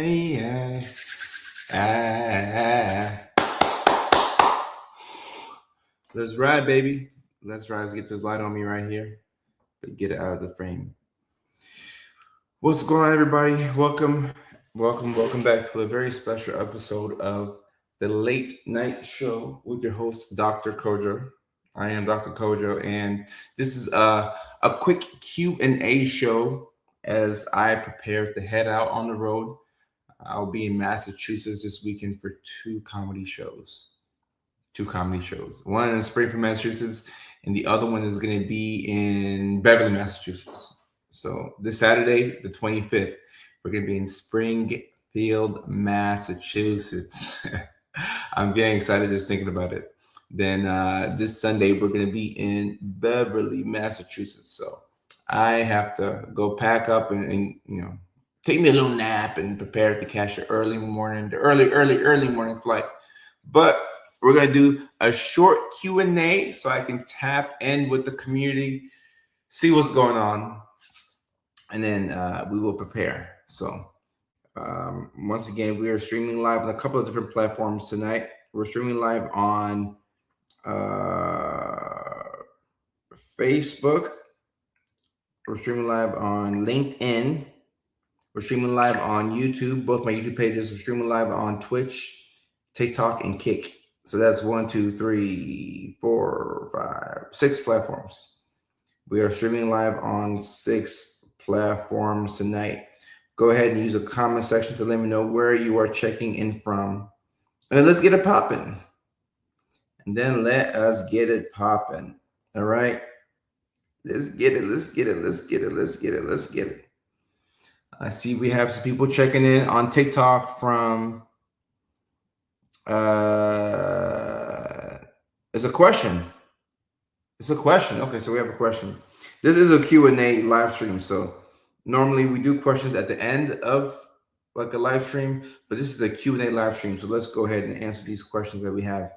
yeah. Ah. Let's ride, baby. Let's ride. Let's get this light on me right here. But get it out of the frame. What's going on, everybody? Welcome back to a very special episode of the Late Night Show with your host, Dr. Kojo. I am Dr. Kojo, and this is a quick Q&A show as I prepare to head out on the road. I'll be in Massachusetts this weekend for two comedy shows. One in Springfield, Massachusetts, and the other one is going to be in Beverly, Massachusetts. So this Saturday, the 25th, we're going to be in Springfield, Massachusetts. I'm very excited just thinking about it. Then this Sunday, we're going to be in Beverly, Massachusetts. So I have to go pack up and take me a little nap and prepare to catch the early morning flight. But we're going to do a short Q&A so I can tap in with the community, see what's going on, and then we will prepare. So once again, we are streaming live on a couple of different platforms tonight. We're streaming live on Facebook. We're streaming live on LinkedIn. We're streaming live on YouTube, both my YouTube pages. We're streaming live on Twitch, TikTok, and Kick. So that's 1, 2, 3, 4, 5, 6 platforms. We are streaming live on 6 platforms tonight. Go ahead and use the comment section to let me know where you are checking in from. And then let's get it popping. And then let us get it popping. All right. Let's get it. I see we have some people checking in on TikTok from it's a question. Okay, so we have a question. This is a Q&A live stream. So normally we do questions at the end of like a live stream, but this is a Q&A live stream. So let's go ahead and answer these questions that we have.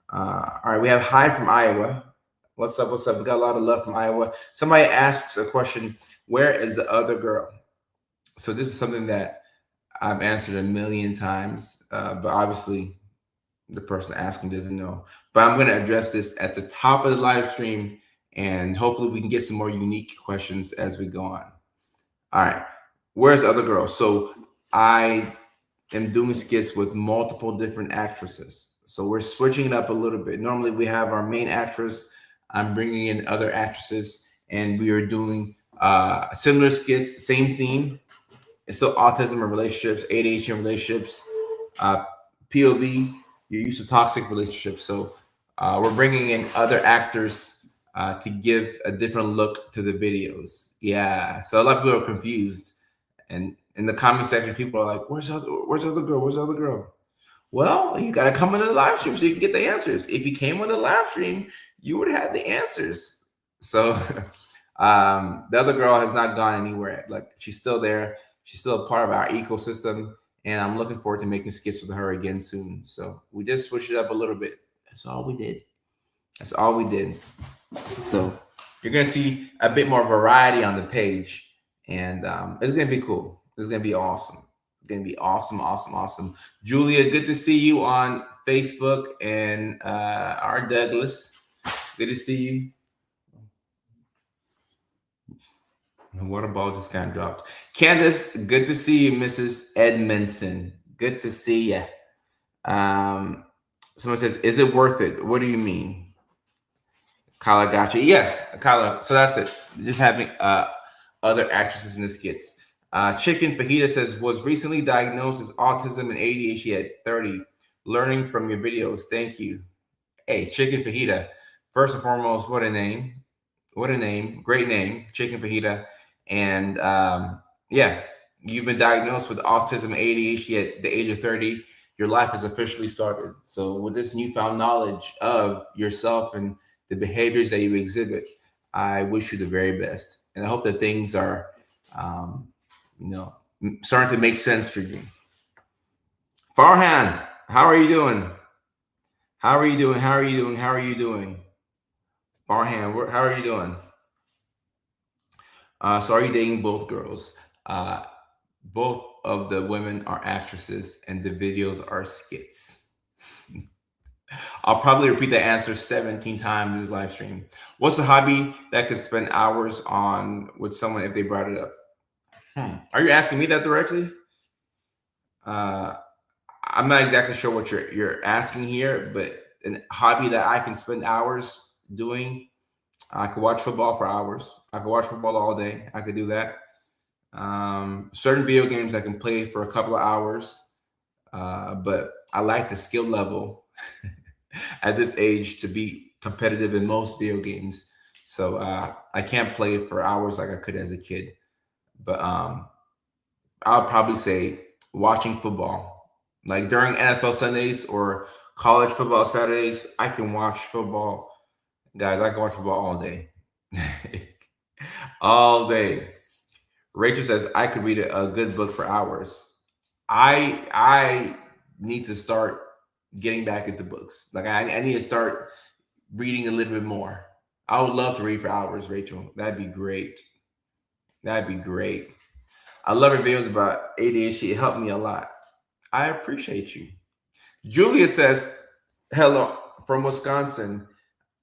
All right, we have Hi from Iowa. What's up? We got a lot of love from Iowa. Somebody asks a question, where is the other girl? So this is something that I've answered a million times, but obviously the person asking doesn't know. But I'm going to address this at the top of the live stream, and hopefully we can get some more unique questions as we go on. All right, where's the other girl? So I am doing skits with multiple different actresses. So we're switching it up a little bit. Normally we have our main actress. I'm bringing in other actresses, and we are doing similar skits, same theme. It's still autism and relationships, ADHD and relationships, POV, you're used to toxic relationships. So we're bringing in other actors to give a different look to the videos. Yeah, so a lot of people are confused. And in the comment section, people are like, where's the other girl? Well, you got to come into the live stream so you can get the answers. If you came on the live stream, you would have the answers. So the other girl has not gone anywhere. Like, she's still there. She's still a part of our ecosystem, and I'm looking forward to making skits with her again soon. So we just switched it up a little bit. That's all we did. So you're going to see a bit more variety on the page, and it's going to be cool. It's going to be awesome. It's going to be awesome. Julia, good to see you on Facebook, and R. Douglas, good to see you. And water ball just kind of dropped. Candace, good to see you, Mrs. Edmondson. Good to see you. Someone says, is it worth it? What do you mean? Kyla, gotcha. Yeah, Kyla. So that's it. Just having other actresses in the skits. Chicken Fajita says, was recently diagnosed as autism and ADHD at 30. Learning from your videos. Thank you. Hey, Chicken Fajita. First and foremost, what a name. Great name, Chicken Fajita. And yeah, you've been diagnosed with autism and ADHD at the age of 30. Your life has officially started. So with this newfound knowledge of yourself and the behaviors that you exhibit, I wish you the very best. And I hope that things are, starting to make sense for you. Farhan, how are you doing? Farhan, how are you doing? So are you dating both girls? Both of the women are actresses and the videos are skits. I'll probably repeat that answer 17 times this live stream. What's a hobby that could spend hours on with someone if they brought it up? Are you asking me that directly? I'm not exactly sure what you're asking here, but a hobby that I can spend hours doing. I could watch football for hours. I could watch football all day. I could do that. Certain video games I can play for a couple of hours, but I like the skill level at this age to be competitive in most video games. So I can't play for hours like I could as a kid. But I'll probably say watching football, like during NFL Sundays or college football Saturdays. I can watch football, guys. I can watch football all day, all day. Rachel says I could read a good book for hours. I need to start getting back into books. Like I need to start reading a little bit more. I would love to read for hours, Rachel. That'd be great. That'd be great. I love your videos about ADHD. It helped me a lot. I appreciate you. Julia says, hello from Wisconsin.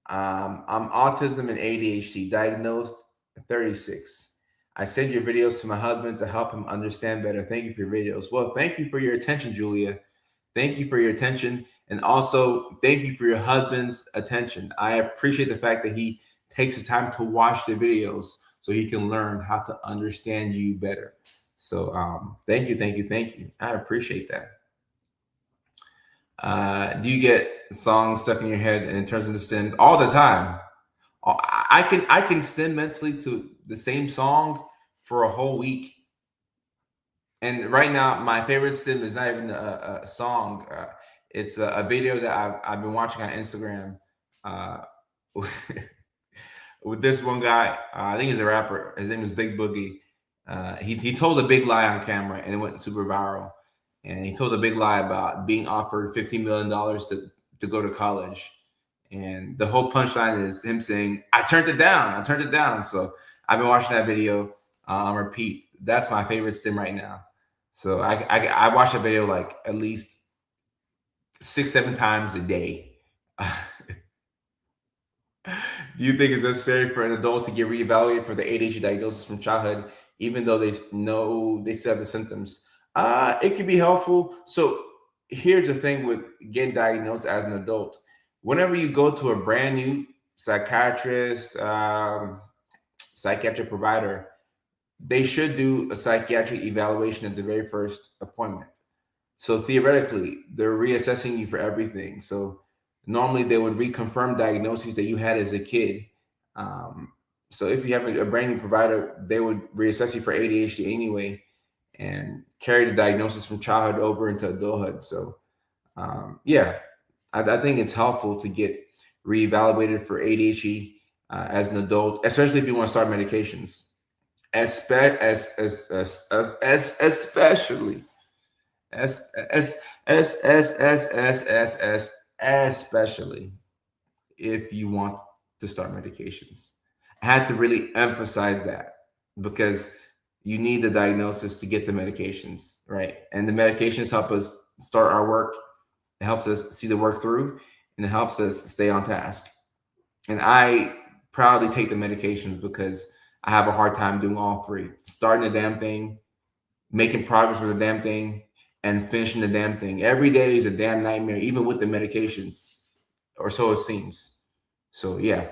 I'm autism and ADHD, diagnosed 36. I send your videos to my husband to help him understand better. Thank you for your videos. Well, thank you for your attention, Julia. Thank you for your attention. And also, thank you for your husband's attention. I appreciate the fact that he takes the time to watch the videos so he can learn how to understand you better. So thank you, thank you, thank you. I appreciate that. Do you get songs stuck in your head and it turns into stim all the time? I can stim mentally to the same song for a whole week. And right now, my favorite stim is not even a song. It's a video that I've been watching on Instagram with this one guy. I think he's a rapper. His name is Big Boogie. He told a big lie on camera and it went super viral. And he told a big lie about being offered $15 million to go to college. And the whole punchline is him saying, I turned it down. I turned it down. So I've been watching that video on repeat. That's my favorite stim right now. So I watch that video like at least 6-7 times a day. Do you think it's necessary for an adult to get reevaluated for the ADHD diagnosis from childhood, even though they know they still have the symptoms? It can be helpful. So here's the thing with getting diagnosed as an adult. Whenever you go to a brand new psychiatrist, psychiatric provider, they should do a psychiatric evaluation at the very first appointment. So theoretically, they're reassessing you for everything. So normally they would reconfirm diagnoses that you had as a kid. So if you have a brand new provider, they would reassess you for ADHD anyway and carry the diagnosis from childhood over into adulthood. So yeah, I think it's helpful to get reevaluated for ADHD as an adult, especially if you want to start medications. Especially if you want to start medications. I had to really emphasize that because you need the diagnosis to get the medications, right? And the medications help us start our work. It helps us see the work through, and it helps us stay on task. And I proudly take the medications because I have a hard time doing all three: starting the damn thing, making progress with the damn thing, and finishing the damn thing. Every day is a damn nightmare, even with the medications, or so it seems. So yeah.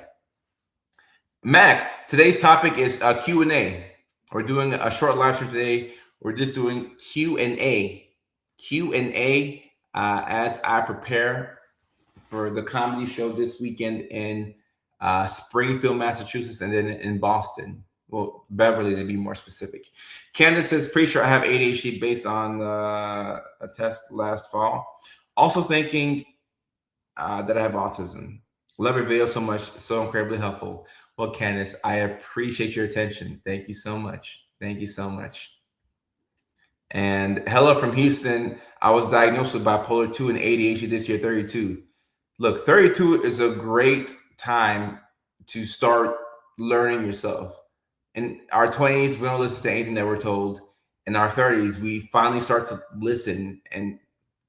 Mac, today's topic is Q&A. We're doing a short live stream today. We're just doing Q&A. Q&A as I prepare for the comedy show this weekend in Springfield, Massachusetts, and then in Boston. Well, Beverly, to be more specific. Candace says, pretty sure I have ADHD based on a test last fall. Also thinking that I have autism. Love your video so much. So incredibly helpful. Well, Candace, I appreciate your attention. Thank you so much. Thank you so much. And hello from Houston. I was diagnosed with bipolar 2 and ADHD this year, 32. Look, 32 is a great time to start learning yourself. In our 20s, we don't listen to anything that we're told. in our 30s, we finally start to listen and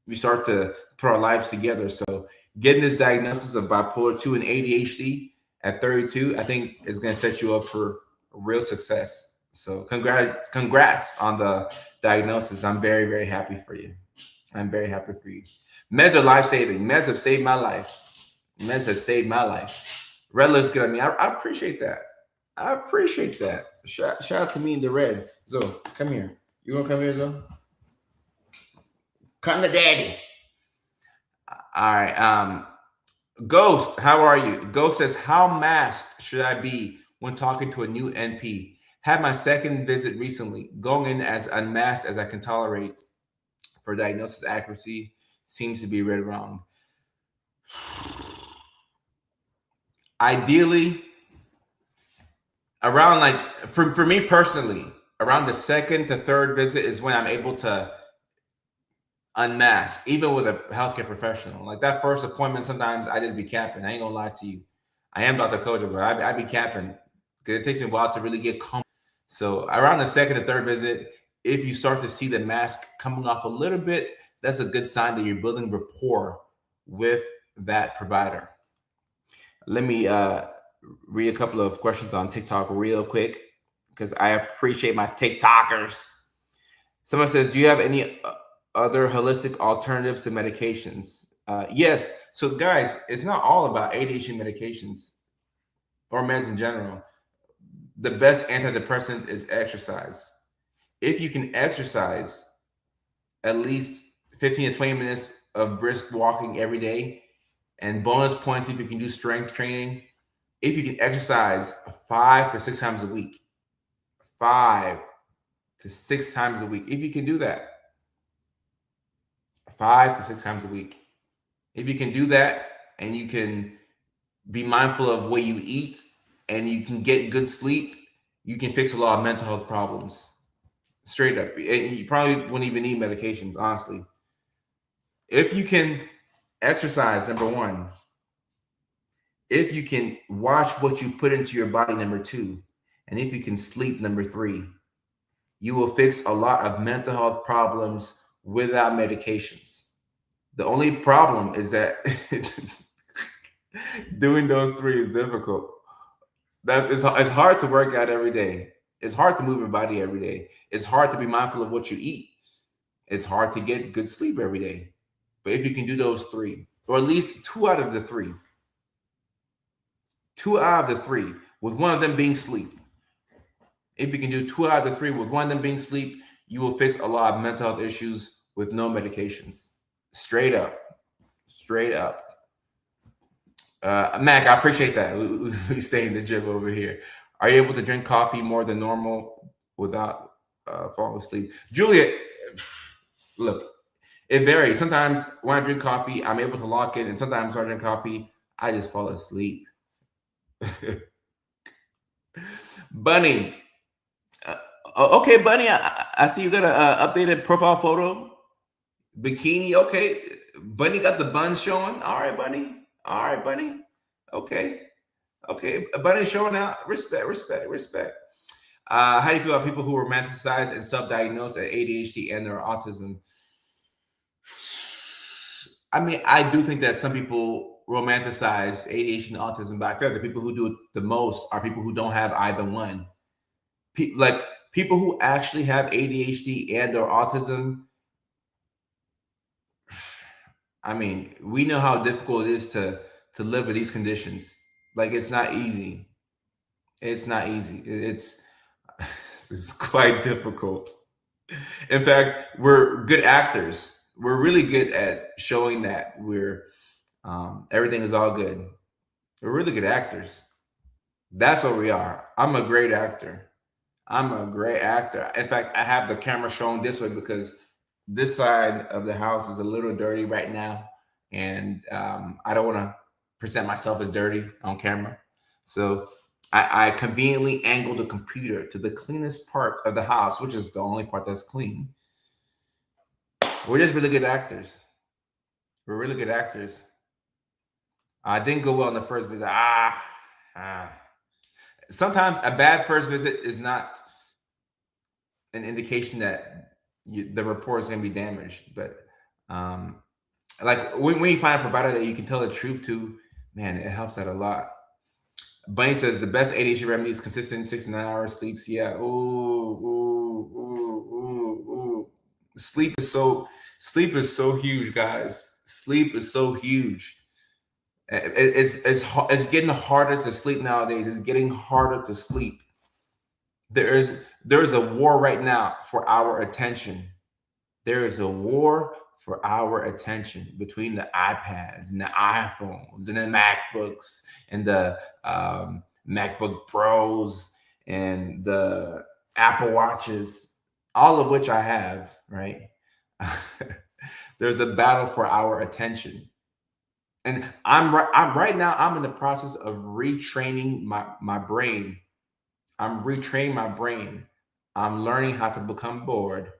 we start to put our lives together. So getting this diagnosis of bipolar 2 and ADHD at 32, I think is going to set you up for real success. So congrats on the diagnosis. I'm very, very happy for you. I'm very happy for you. Meds are life-saving. Meds have saved my life. Meds have saved my life. Red looks good on me. I appreciate that. I appreciate that. Shout out to me in the red. So come here. You gonna come here, Zoe? Come to daddy. All right. Ghost, how are you? Ghost says, how masked should I be when talking to a new NP? Had my second visit recently, going in as unmasked as I can tolerate for diagnosis accuracy seems to be right around. Ideally, around like for me personally, around the second to third visit is when I'm able to unmask, even with a healthcare professional. Like that first appointment, sometimes I just be capping. I ain't gonna lie to you. I am Dr. Kojo, but I be capping because it takes me a while to really get comfortable. So around the second or third visit, if you start to see the mask coming off a little bit, that's a good sign that you're building rapport with that provider. Let me read a couple of questions on TikTok real quick because I appreciate my TikTokers. Someone says, do you have any other holistic alternatives to medications? Yes. So guys, it's not all about ADHD medications or meds in general. The best antidepressant is exercise. If you can exercise at least 15 to 20 minutes of brisk walking every day, and bonus points if you can do strength training, if you can exercise 5 to 6 times a week, 5 to 6 times a week, if you can do that, 5 to 6 times a week, if you can do that and you can be mindful of what you eat and you can get good sleep, you can fix a lot of mental health problems. Straight up. And you probably wouldn't even need medications, honestly. If you can exercise, number one, if you can watch what you put into your body, number two, and if you can sleep, number three, you will fix a lot of mental health problems without medications. The only problem is that doing those three is difficult. It's hard to work out every day. It's hard to move your body every day. It's hard to be mindful of what you eat. It's hard to get good sleep every day. But if you can do those three, or at least 2 out of the 3, 2 out of the 3, with one of them being sleep. If you can do 2 out of the 3 with one of them being sleep, you will fix a lot of mental health issues with no medications. Straight up. Straight up. Mac, I appreciate that. We stay in the gym over here. Are you able to drink coffee more than normal without falling asleep? Julia, look, it varies. Sometimes when I drink coffee, I'm able to lock in, and sometimes when I drink coffee, I just fall asleep. Bunny. Okay, Bunny, I see you got an updated profile photo. Bikini, okay. Bunny got the buns showing. All right, Bunny. All right, Bunny. Okay. Okay. Bunny showing out. Respect. How do you feel about people who romanticize and self-diagnose at ADHD and or autism? I mean, I do think that some people romanticize ADHD and autism, but I feel like the people who do it the most are people who don't have either one. Like people who actually have ADHD and or autism. I mean, we know how difficult it is to live with these conditions. Like it's not easy. It's not easy. It's quite difficult. In fact, we're good actors. We're really good at showing that we're everything is all good. We're really good actors. That's what we are. I'm a great actor. I'm a great actor. In fact, I have the camera shown this way because this side of the house is a little dirty right now, and I don't want to present myself as dirty on camera. So I conveniently angled the computer to the cleanest part of the house, which is the only part that's clean. We're just really good actors. We're really good actors. I didn't go well on the first visit. Sometimes a bad first visit is not an indication that the report is going to be damaged. But like when you find a provider that you can tell the truth to, man, it helps out a lot. Bunny says the best ADHD remedy is consistent 6 to 9 hours sleeps. Yeah. Ooh. Sleep is so huge, guys. Sleep is so huge. It's getting harder to sleep nowadays. It's getting harder to sleep. There's a war right now for our attention. There is a war for our attention between the iPads and the iPhones and the MacBooks and the MacBook Pros and the Apple Watches, all of which I have, right? There's a battle for our attention. And I'm right now, I'm in the process of retraining my brain. I'm retraining my brain. I'm learning how to become bored.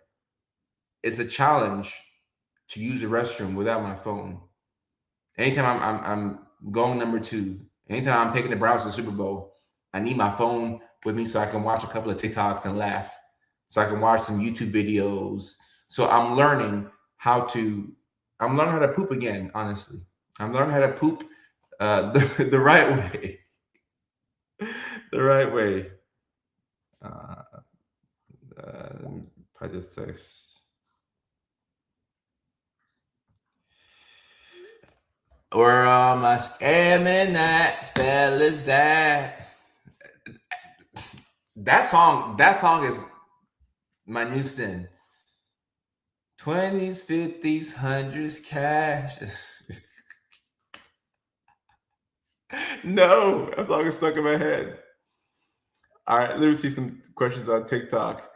It's a challenge to use the restroom without my phone. Anytime I'm going number two, anytime I'm taking the Browns to the Super Bowl, I need my phone with me so I can watch a couple of TikToks and laugh, so I can watch some YouTube videos. So I'm learning how to poop again. Honestly, I'm learning how to poop the right way. The right way. Probably just text. Where are my scamming nights, fellas at? That song is my new sin. 20s, 50s, 100s, cash. No, that song is stuck in my head. All right, let me see some questions on TikTok.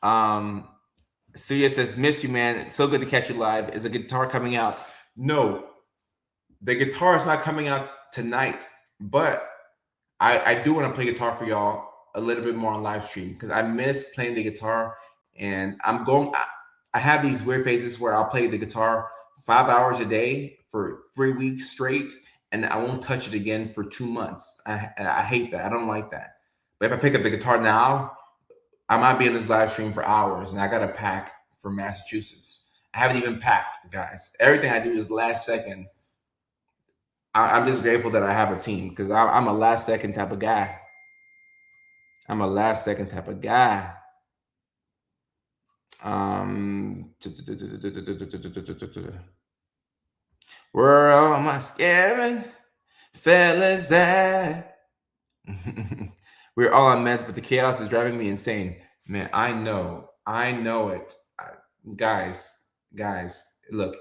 Suya says, "Missed you, man. It's so good to catch you live. Is a guitar coming out?" No, the guitar is not coming out tonight, but I do want to play guitar for y'all a little bit more on live stream because I miss playing the guitar, and I have these weird phases where I'll play the guitar 5 hours a day for 3 weeks straight, and I won't touch it again for 2 months. I hate that. I don't like that. But if I pick up the guitar now, I might be in this live stream for hours, and I got to pack for Massachusetts. I haven't even packed, guys. Everything I do is last second. I'm just grateful that I have a team because I'm a last second type of guy. I'm a last second type of guy. Where are my scamming fellas at? We're all on meds, but the chaos is driving me insane. Man, I know it. Guys, look,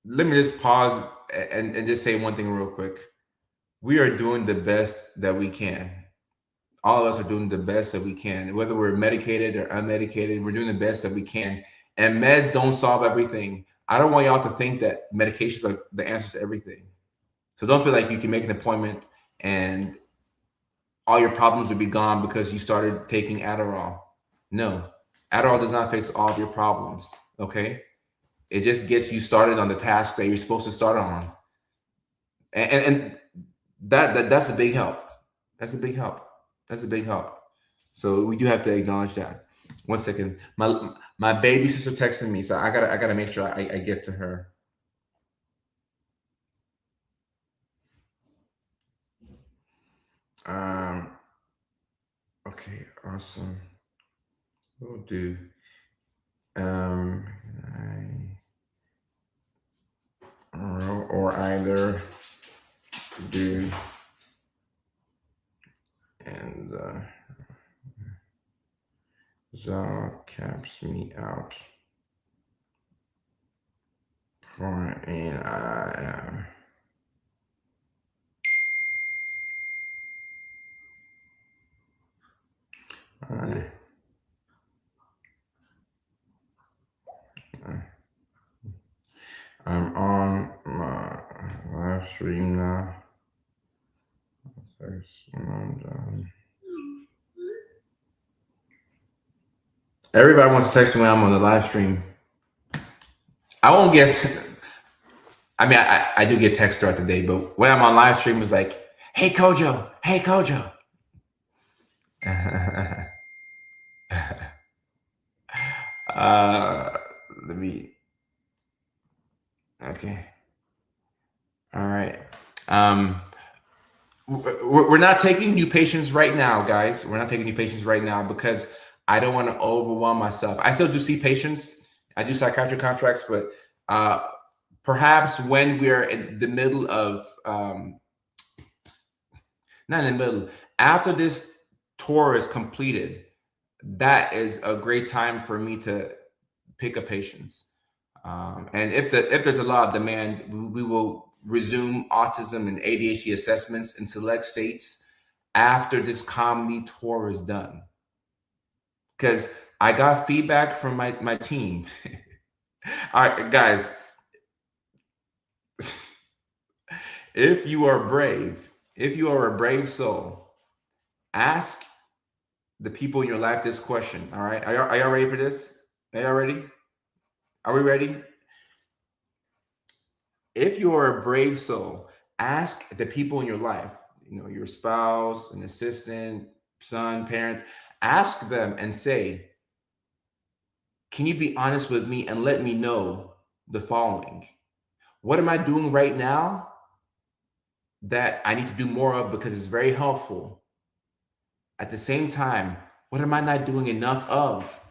let me just pause and just say one thing real quick. We are doing the best that we can. All of us are doing the best that we can. Whether we're medicated or unmedicated, we're doing the best that we can. And meds don't solve everything. I don't want y'all to think that medications are the answer to everything. So don't feel like you can make an appointment and all your problems would be gone because you started taking Adderall. No, Adderall does not fix all of your problems, okay? It just gets you started on the task that you're supposed to start on. And that's a big help. That's a big help. That's a big help. So we do have to acknowledge that. One second. My baby sister texting me, so I gotta make sure I get to her. Okay, awesome. We'll do. Or either do and Zal caps me out for an I am. All right. I'm on my live stream now. Everybody wants to text me when I'm on the live stream. I won't get. I mean, I do get texts throughout the day, but when I'm on live stream, it's like, "Hey Kojo, hey Kojo." Uh, let me. Okay. All right. Um, we're not taking new patients right now, guys. We're not taking new patients right now because I don't want to overwhelm myself. I still do see patients. I do psychiatric contracts, but uh, perhaps when we're in the middle of, not in the middle, after this tour is completed, that is a great time for me to pick up patients. And if there's a lot of demand, we will resume autism and ADHD assessments in select states after this comedy tour is done. Because I got feedback from my team. All right, guys, if you are a brave soul, ask the people in your life this question. All right, are y'all ready for this? Are y'all ready? Are we ready? If you are a brave soul, ask the people in your life, your spouse, an assistant, son, parent, ask them and say, can you be honest with me and let me know the following? What am I doing right now that I need to do more of because it's very helpful? At the same time, what am I not doing enough of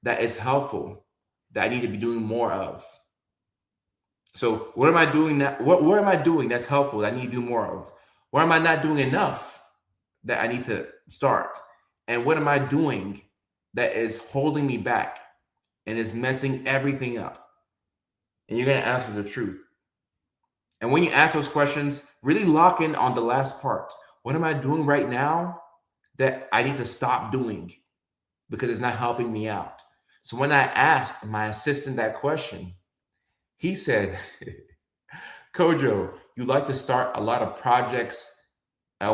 that is helpful that I need to be doing more of? So what am I doing that what am I doing that's helpful that I need to do more of? What am I not doing enough that I need to start? And what am I doing that is holding me back and is messing everything up? And you're going to answer the truth. And when you ask those questions, really lock in on the last part. What am I doing right now that I need to stop doing because it's not helping me out? So when I asked my assistant that question, he said, Kojo, you like to start a lot of projects at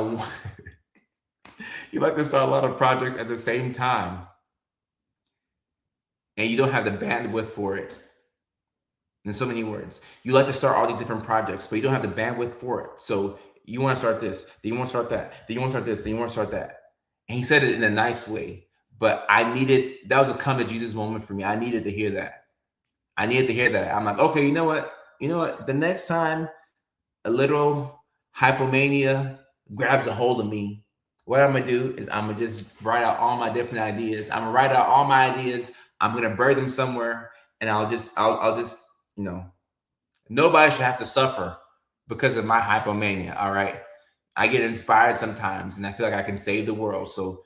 you like to start a lot of projects at the same time, and you don't have the bandwidth for it. In so many words, you like to start all these different projects, but you don't have the bandwidth for it. So you want to start this, then you want to start that, then you want to start this, then you want to start that. And he said it in a nice way, but that was a come to Jesus moment for me. I needed to hear that. I'm like, okay, you know what? The next time a little hypomania grabs a hold of me, what I'm gonna do is I'm gonna just write out all my different ideas. I'm gonna write out all my ideas. I'm gonna bury them somewhere, and I'll just, nobody should have to suffer because of my hypomania. All right, I get inspired sometimes, and I feel like I can save the world. So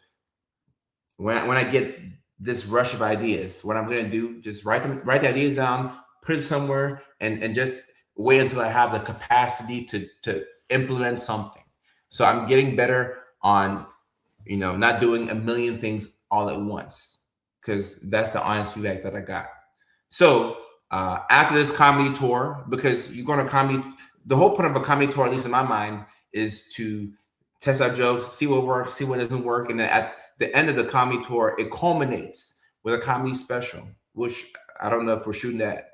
when I get this rush of ideas, what I'm gonna do, just write the ideas down, put it somewhere, and just wait until I have the capacity to implement something. So I'm getting better on, not doing a million things all at once, because that's the honest feedback that I got. So after this comedy tour, because you're going to comedy, the whole point of a comedy tour, at least in my mind, is to test out jokes, see what works, see what doesn't work, and then at the end of the comedy tour, it culminates with a comedy special, which I don't know if we're shooting at,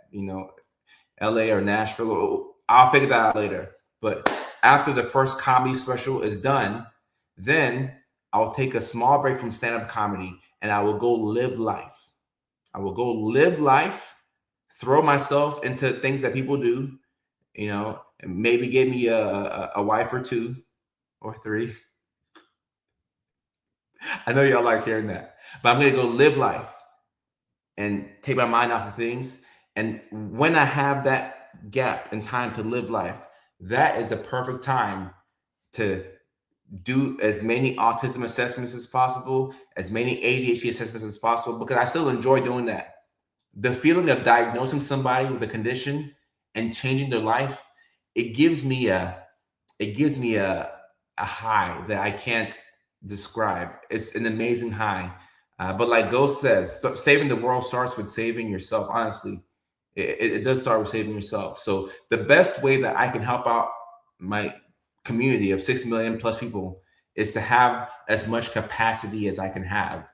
LA or Nashville. I'll figure that out later. But after the first comedy special is done, then I'll take a small break from stand-up comedy and I will go live life. I will go live life, throw myself into things that people do, and maybe get me a wife or two or three. I know y'all like hearing that, but I'm going to go live life and take my mind off of things. And when I have that gap in time to live life, that is the perfect time to do as many autism assessments as possible, as many ADHD assessments as possible, because I still enjoy doing that. The feeling of diagnosing somebody with a condition and changing their life, it gives me a high that I can't describe. It's an amazing high. But like Ghost says, saving the world starts with saving yourself. Honestly, it does start with saving yourself. So the best way that I can help out my community of 6 million plus people is to have as much capacity as I can have.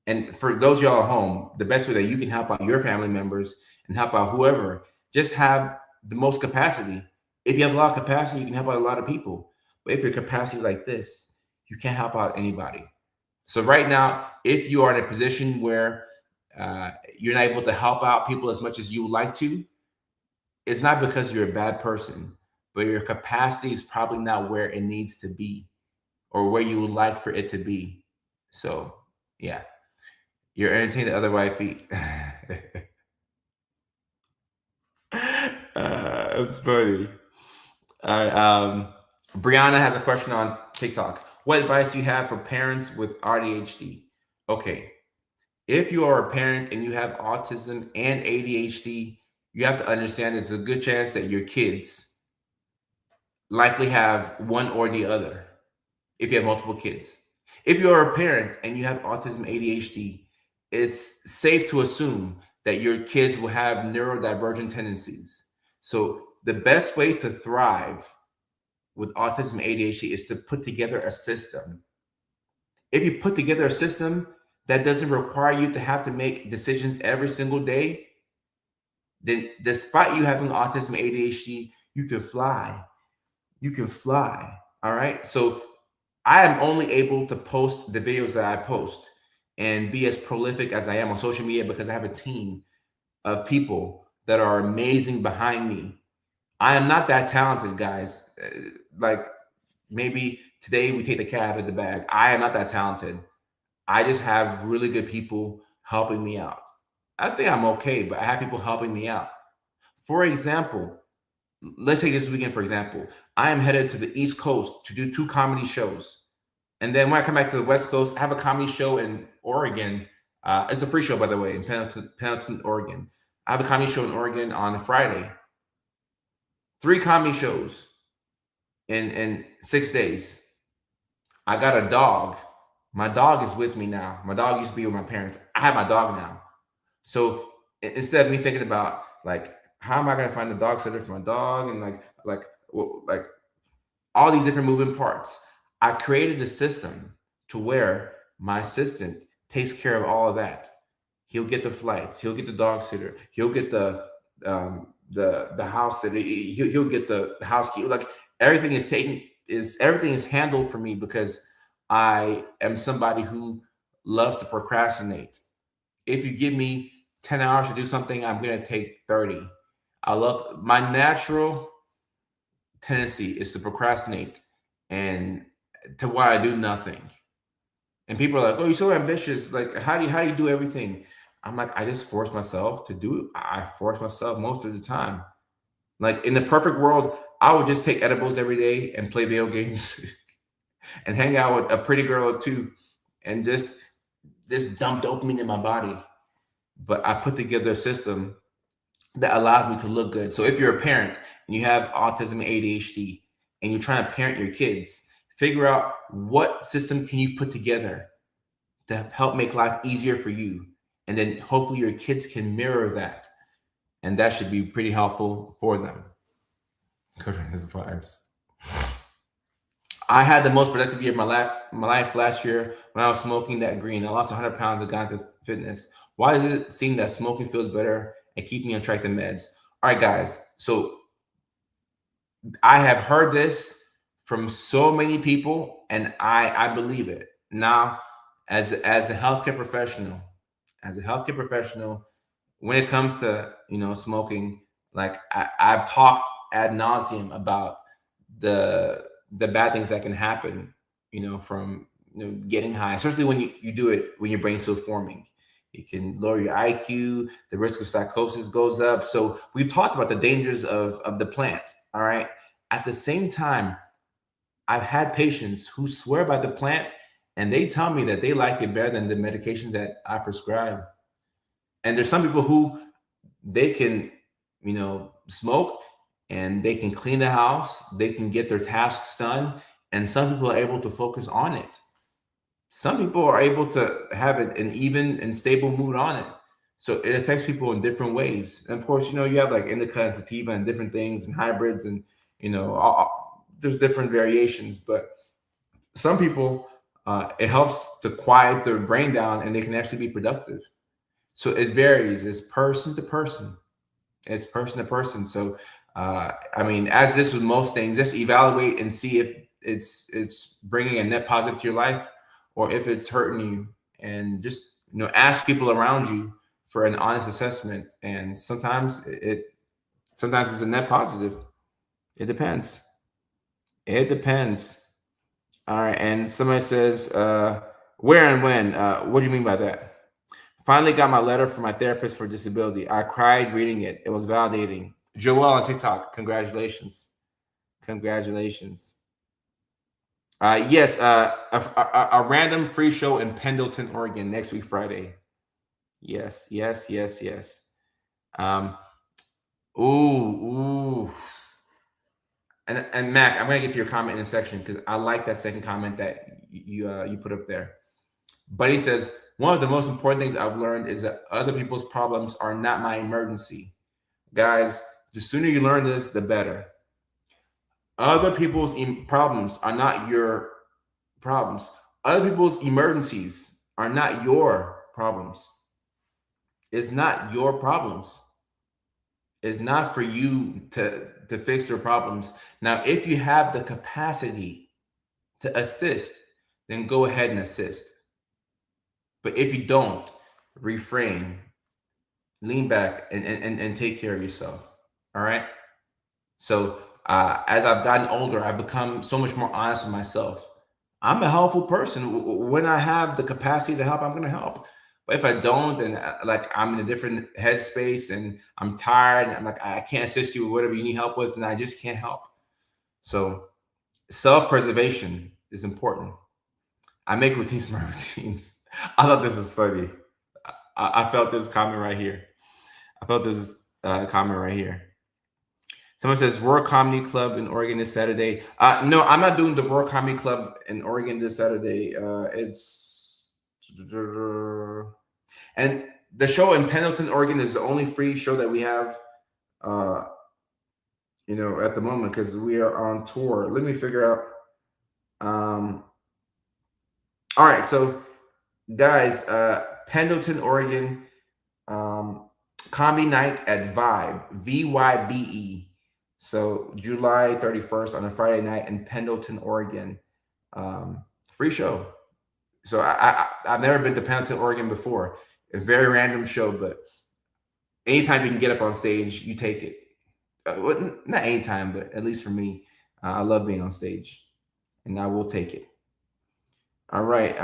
And for those y'all at home, the best way that you can help out your family members and help out whoever, just have the most capacity. If you have a lot of capacity, you can help out a lot of people. But if your capacity is like this, you can't help out anybody. So right now, if you are in a position where you're not able to help out people as much as you would like to, it's not because you're a bad person, but your capacity is probably not where it needs to be or where you would like for it to be. So, yeah, you're entertaining the other wifey. It's funny. All right. Brianna has a question on TikTok. What advice do you have for parents with ADHD? Okay. If you are a parent and you have autism and ADHD, you have to understand it's a good chance that your kids likely have one or the other if you have multiple kids. If you're a parent and you have autism, ADHD, it's safe to assume that your kids will have neurodivergent tendencies. So the best way to thrive with autism, ADHD is to put together a system. If you put together a system that doesn't require you to have to make decisions every single day, then despite you having autism, ADHD, you can fly. You can fly. All right. So I am only able to post the videos that I post and be as prolific as I am on social media because I have a team of people that are amazing behind me. I am not that talented, guys. Like maybe today we take the cat out of the bag. I am not that talented. I just have really good people helping me out. I think I'm okay, but I have people helping me out. For example, let's take this weekend, for example. I am headed to the East Coast to do 2 comedy shows. And then when I come back to the West Coast, I have a comedy show in Oregon. It's a free show, by the way, in Pendleton, Oregon. I have a comedy show in Oregon on Friday. 3 comedy shows in 6 days. I got a dog. My dog is with me now. My dog used to be with my parents. I have my dog now. So instead of me thinking about like, how am I going to find a dog sitter for my dog and like all these different moving parts, I created a system to where my assistant takes care of all of that. He'll get the flights. He'll get the dog sitter. He'll get the house sitter. He'll get the housekeeper. Like everything is handled for me because I am somebody who loves to procrastinate. If you give me 10 hours to do something, I'm going to take 30. My natural tendency is to procrastinate and to where I do nothing. And people are like, "Oh, you're so ambitious. Like, how do you do everything?" I'm like, I just force myself to do it. I force myself most of the time. Like in the perfect world, I would just take edibles every day and play video games and hang out with a pretty girl or two and just dump dopamine in my body. But I put together a system that allows me to look good. So if you're a parent and you have autism, ADHD, and you're trying to parent your kids, figure out what system can you put together to help make life easier for you. And then hopefully your kids can mirror that. And that should be pretty helpful for them. His vibes. I had the most productive year of my life last year when I was smoking that green. I lost 100 pounds and got into fitness. Why does it seem that smoking feels better and keep me on track than meds? All right, guys. So I have heard this from so many people, and I believe it. Now, as a healthcare professional, when it comes to smoking, like I've talked ad nauseum about the bad things that can happen, from getting high, especially when you do it when your brain's still forming. It can lower your IQ. The risk of psychosis goes up. So we've talked about the dangers of the plant. All right. At the same time, I've had patients who swear by the plant and they tell me that they like it better than the medications that I prescribe. And there's some people who they can, smoke and they can clean the house, they can get their tasks done, and some people are able to focus on it. Some people are able to have an even and stable mood on it. So it affects people in different ways. And of course, you have like indica and sativa and different things and hybrids and, there's different variations. But some people, it helps to quiet their brain down and they can actually be productive. So it varies. It's person to person. So, as this with most things, just evaluate and see if it's bringing a net positive to your life or if it's hurting you, and just ask people around you for an honest assessment, and sometimes it's a net positive. It depends. It depends. All right, and somebody says, where and when? What do you mean by that? Finally got my letter from my therapist for disability. I cried reading it. It was validating. Joel on TikTok, congratulations. Congratulations. Yes, a random free show in Pendleton, Oregon next week, Friday. Yes, yes, yes, yes. Ooh. And Mac, I'm gonna get to your comment in a section because I like that second comment that you put up there. Buddy says, one of the most important things I've learned is that other people's problems are not my emergency. Guys, the sooner you learn this, the better. Other people's problems are not your problems. Other people's emergencies are not your problems. It's not your problems. It's not for you to fix their problems. Now, if you have the capacity to assist, then go ahead and assist. But if you don't, refrain, lean back, and take care of yourself. All right. So as I've gotten older, I've become so much more honest with myself. I'm a helpful person. When I have the capacity to help, I'm going to help. But if I don't, and like I'm in a different headspace and I'm tired, and I'm like, I can't assist you with whatever you need help with, and I just can't help. So self-preservation is important. I make routines my routines. I thought this is funny. I felt this comment right here. I felt this comment right here. Someone says Roar Comedy Club in Oregon this Saturday. No, I'm not doing the Roar Comedy Club in Oregon this Saturday. It's and the show in Pendleton, Oregon is the only free show that we have, at the moment because we are on tour. Let me figure out. All right, so guys, Pendleton, Oregon, comedy night at Vibe, VYBE. So July 31st on a Friday night in Pendleton, Oregon. Free show. So I've never been to Pendleton, Oregon before. A very random show, but anytime you can get up on stage, you take it. Not anytime, but at least for me, I love being on stage, and I will take it. All right.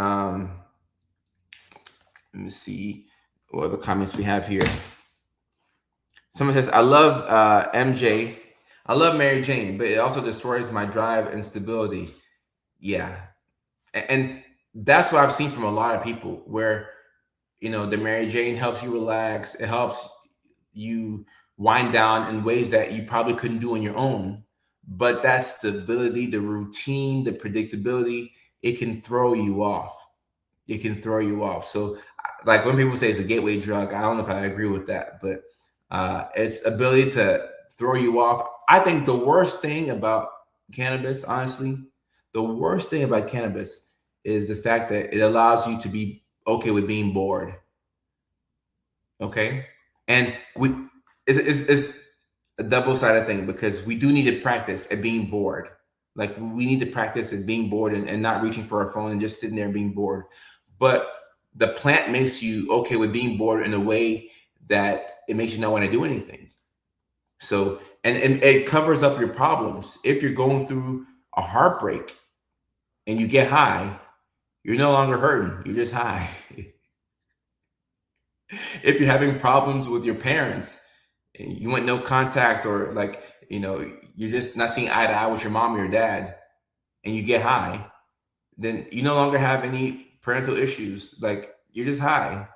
Let me see what other comments we have here. Someone says, I love MJ. I love Mary Jane, but it also destroys my drive and stability. Yeah. And that's what I've seen from a lot of people where, the Mary Jane helps you relax. It helps you wind down in ways that you probably couldn't do on your own. But that stability, the routine, the predictability, it can throw you off. It can throw you off. So like when people say it's a gateway drug, I don't know if I agree with that, but its ability to throw you off. I think the worst thing about cannabis, honestly, the worst thing about cannabis is the fact that it allows you to be okay with being bored. Okay. And it's a double-sided thing because we do need to practice at being bored. Like we need to practice at being bored and not reaching for our phone and just sitting there and being bored. But the plant makes you okay with being bored in a way that it makes you not want to do anything. So, and it covers up your problems. If you're going through a heartbreak and you get high, you're no longer hurting. You're just high. If you're having problems with your parents, you want no contact or like, you're just not seeing eye to eye with your mom or your dad and you get high, then you no longer have any parental issues. Like you're just high.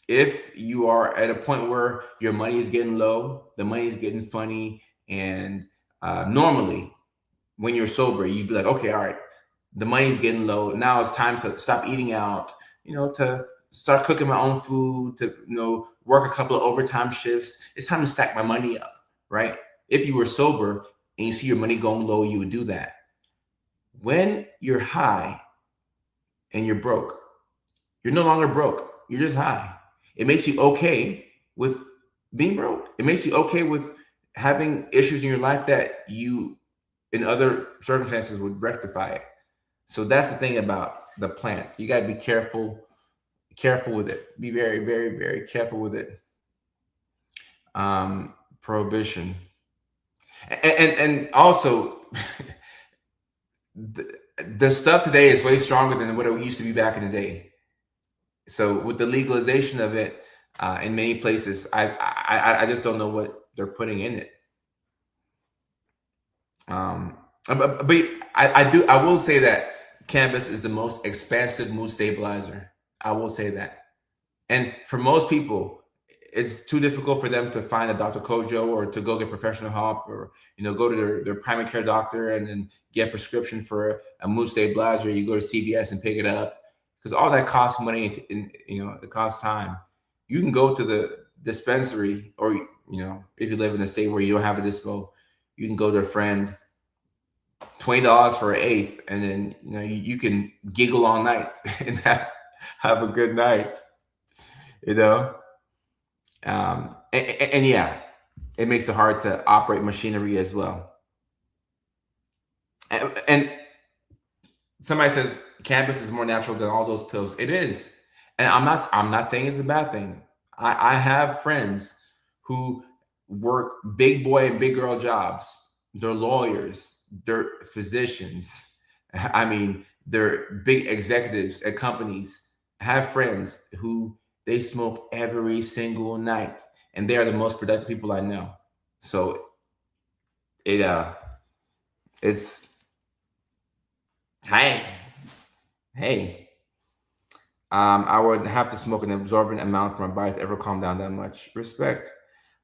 If you are at a point where your money is getting low, the money is getting funny, and normally when you're sober, you'd be like, okay, all right, the money's getting low. Now it's time to stop eating out, to start cooking my own food, to, work a couple of overtime shifts. It's time to stack my money up, right? If you were sober and you see your money going low, you would do that. When you're high and you're broke, you're no longer broke. You're just high. It makes you okay with being broke. It makes you okay with having issues in your life that you, in other circumstances, would rectify it. So that's the thing about the plant. You got to be careful. careful with it. Be very, very, very careful with it. Prohibition, and also the stuff today is way stronger than what it used to be back in the day. So with the legalization of it in many places, I just don't know what they're putting in it. But I will say that cannabis is the most expensive mood stabilizer. I will say that. And for most people, it's too difficult for them to find a Dr. Kojo or to go get professional help, or go to their primary care doctor and then get a prescription for a mood stabilizer. You go to CVS and pick it up, because all that costs money and it costs time. You can go to the dispensary, or if you live in a state where you don't have a dispo, you can go to a friend, $20 for an eighth, and then you can giggle all night and have a good night. And yeah, it makes it hard to operate machinery as well. And somebody says cannabis is more natural than all those pills. It is, and I'm not saying it's a bad thing. I have friends who work big boy and big girl jobs. They're lawyers, they're physicians. I mean, they're big executives at companies. I have friends who they smoke every single night, and they are the most productive people I know. So it's hey. I would have to smoke an absorbent amount from my body to ever calm down that much. Respect.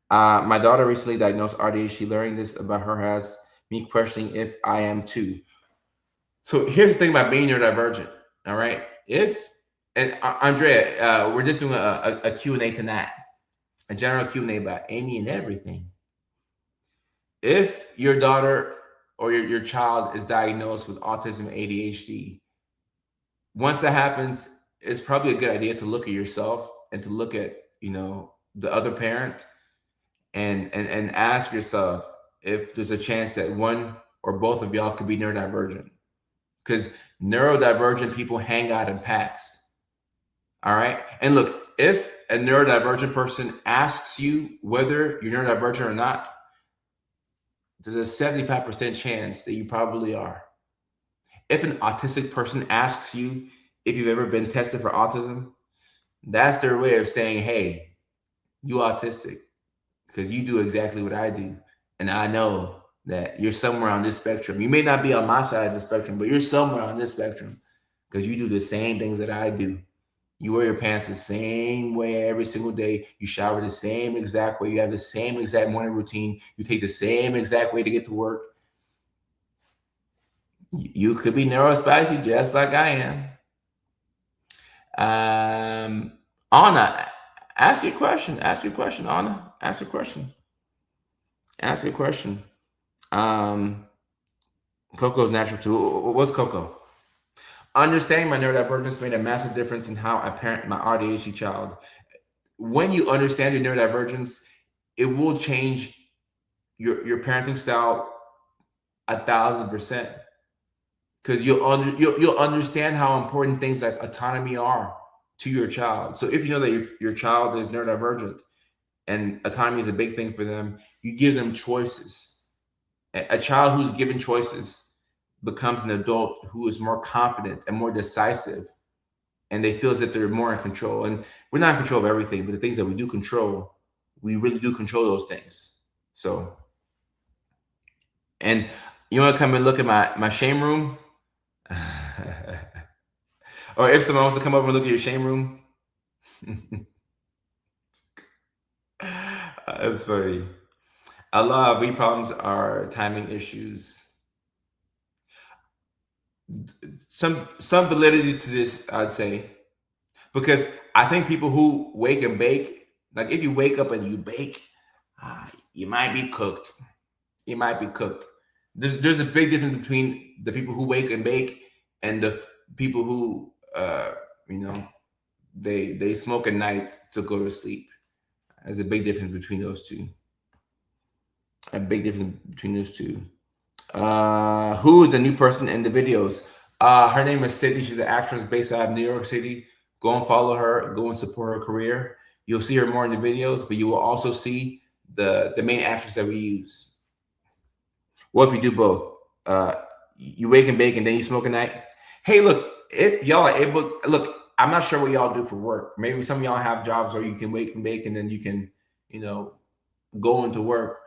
My daughter recently diagnosed ADHD. Learning this about her has me questioning if I am too. So here's the thing about being neurodivergent. All right, and Andrea, we're just doing a Q&A tonight, a general Q&A about any and everything. If your daughter or your child is diagnosed with autism, ADHD, once that happens, it's probably a good idea to look at yourself and to look at the other parent and ask yourself if there's a chance that one or both of y'all could be neurodivergent, because neurodivergent people hang out in packs. All right. And look, if a neurodivergent person asks you whether you're neurodivergent or not, there's a 75% chance that you probably are. If an autistic person asks you if you've ever been tested for autism, that's their way of saying, hey, you autistic, because you do exactly what I do. And I know that you're somewhere on this spectrum. You may not be on my side of the spectrum, but you're somewhere on this spectrum, because you do the same things that I do. You wear your pants the same way every single day. You shower the same exact way. You have the same exact morning routine. You take the same exact way to get to work. You could be neurospicy just like I am. Anna, ask your question. Ask your question, Anna. Ask your question. Ask your question. Coco's natural too. What's Coco? Understanding my neurodivergence made a massive difference in how I parent my ADHD child. When you understand your neurodivergence, it will change your parenting style 1,000%, because you'll understand how important things like autonomy are to your child. So if you know that your child is neurodivergent and autonomy is a big thing for them, you give them choices. A child who's given choices becomes an adult who is more confident and more decisive, and they feel as if they're more in control. And we're not in control of everything, but the things that we do control, we really do control those things. So, and you want to come and look at my shame room? Or if someone wants to come over and look at your shame room? That's funny. A lot of weed problems are timing issues. Some validity to this, I'd say, because I think people who wake and bake, like if you wake up and you bake, you might be cooked. You might be cooked. There's a big difference between the people who wake and bake and the people who they smoke at night to go to sleep. There's a big difference between those two. A big difference between those two. Who is the new person in the videos? Her name is Sydney. She's an actress based out of New York City Go and follow her. Go and support her career. You'll see her more in the videos, but you will also see the main actress that we use. What if we do both? You wake and bake and then you smoke at night. Hey, look, if y'all are able, look, I'm not sure what y'all do for work. Maybe some of y'all have jobs where you can wake and bake and then you can, go into work.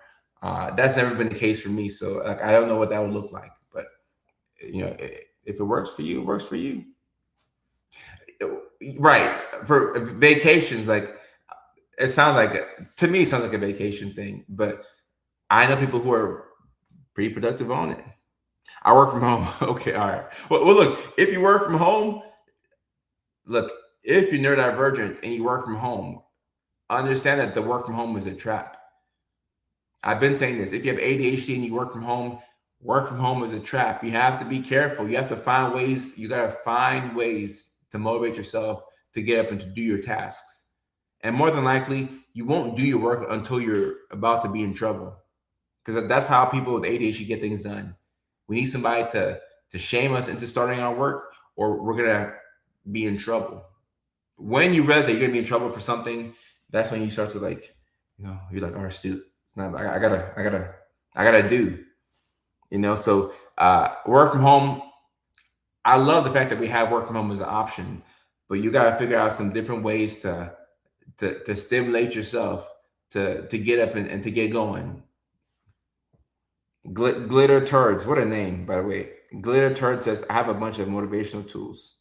That's never been the case for me. So like, I don't know what that would look like. But if it works for you, it works for you. Right. For vacations, like it sounds like to me, it sounds like a vacation thing. But I know people who are pretty productive on it. I work from home. Okay, all right. Well, look, if you work from home, look, if you're neurodivergent and you work from home, understand that the work from home is a trap. I've been saying this. If you have ADHD and you work from home is a trap. You have to be careful. You have to find ways. You got to find ways to motivate yourself to get up and to do your tasks. And more than likely, you won't do your work until you're about to be in trouble. Because that's how people with ADHD get things done. We need somebody to shame us into starting our work, or we're gonna be in trouble. When you realize that you're gonna be in trouble for something, that's when you start to you're like, all right, Stu, it's not. I gotta do. So work from home. I love the fact that we have work from home as an option, but you gotta figure out some different ways to stimulate yourself to get up and to get going. Glitter Turds, what a name, by the way. Glitter Turd says, I have a bunch of motivational tools.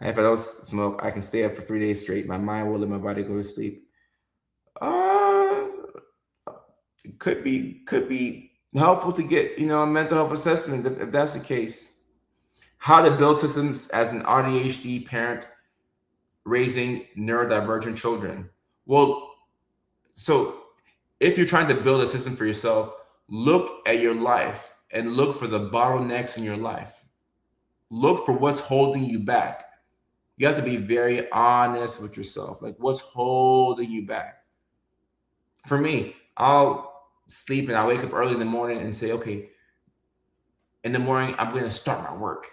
If I don't smoke, I can stay up for 3 days straight. My mind will let my body go to sleep. Could be helpful to get, a mental health assessment if that's the case. How to build systems as an ADHD parent raising neurodivergent children. Well, so if you're trying to build a system for yourself, look at your life and look for the bottlenecks in your life. Look for what's holding you back. You have to be very honest with yourself. Like, what's holding you back? For me, I'll sleep and I wake up early in the morning and say, okay, in the morning, I'm going to start my work.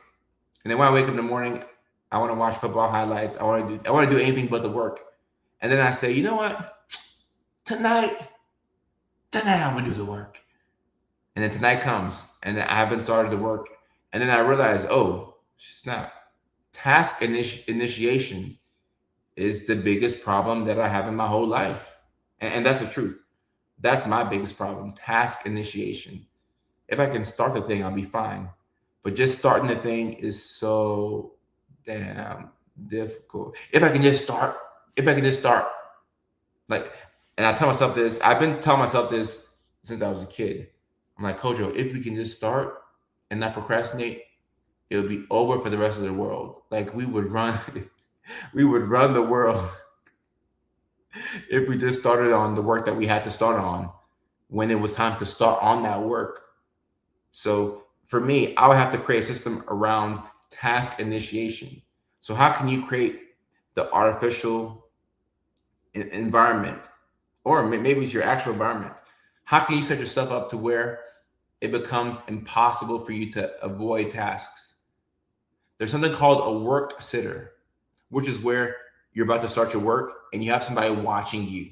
And then when I wake up in the morning, I want to watch football highlights. I want to do anything but the work. And then I say, you know what? Tonight I'm gonna do the work. And then tonight comes and I haven't started the work. And then I realize, oh, snap. Task initiation is the biggest problem that I have in my whole life. And that's the truth. That's my biggest problem, task initiation. If I can start the thing, I'll be fine. But just starting the thing is so damn difficult. If I can just start, like, and I tell myself this, I've been telling myself this since I was a kid. I'm like, Kojo, if we can just start and not procrastinate, it'll be over for the rest of the world. Like we would run the world if we just started on the work that we had to start on when it was time to start on that work. So for me, I would have to create a system around task initiation. So how can you create the artificial environment? Or maybe it's your actual environment. How can you set yourself up to where it becomes impossible for you to avoid tasks? There's something called a work sitter, which is where you're about to start your work and you have somebody watching you.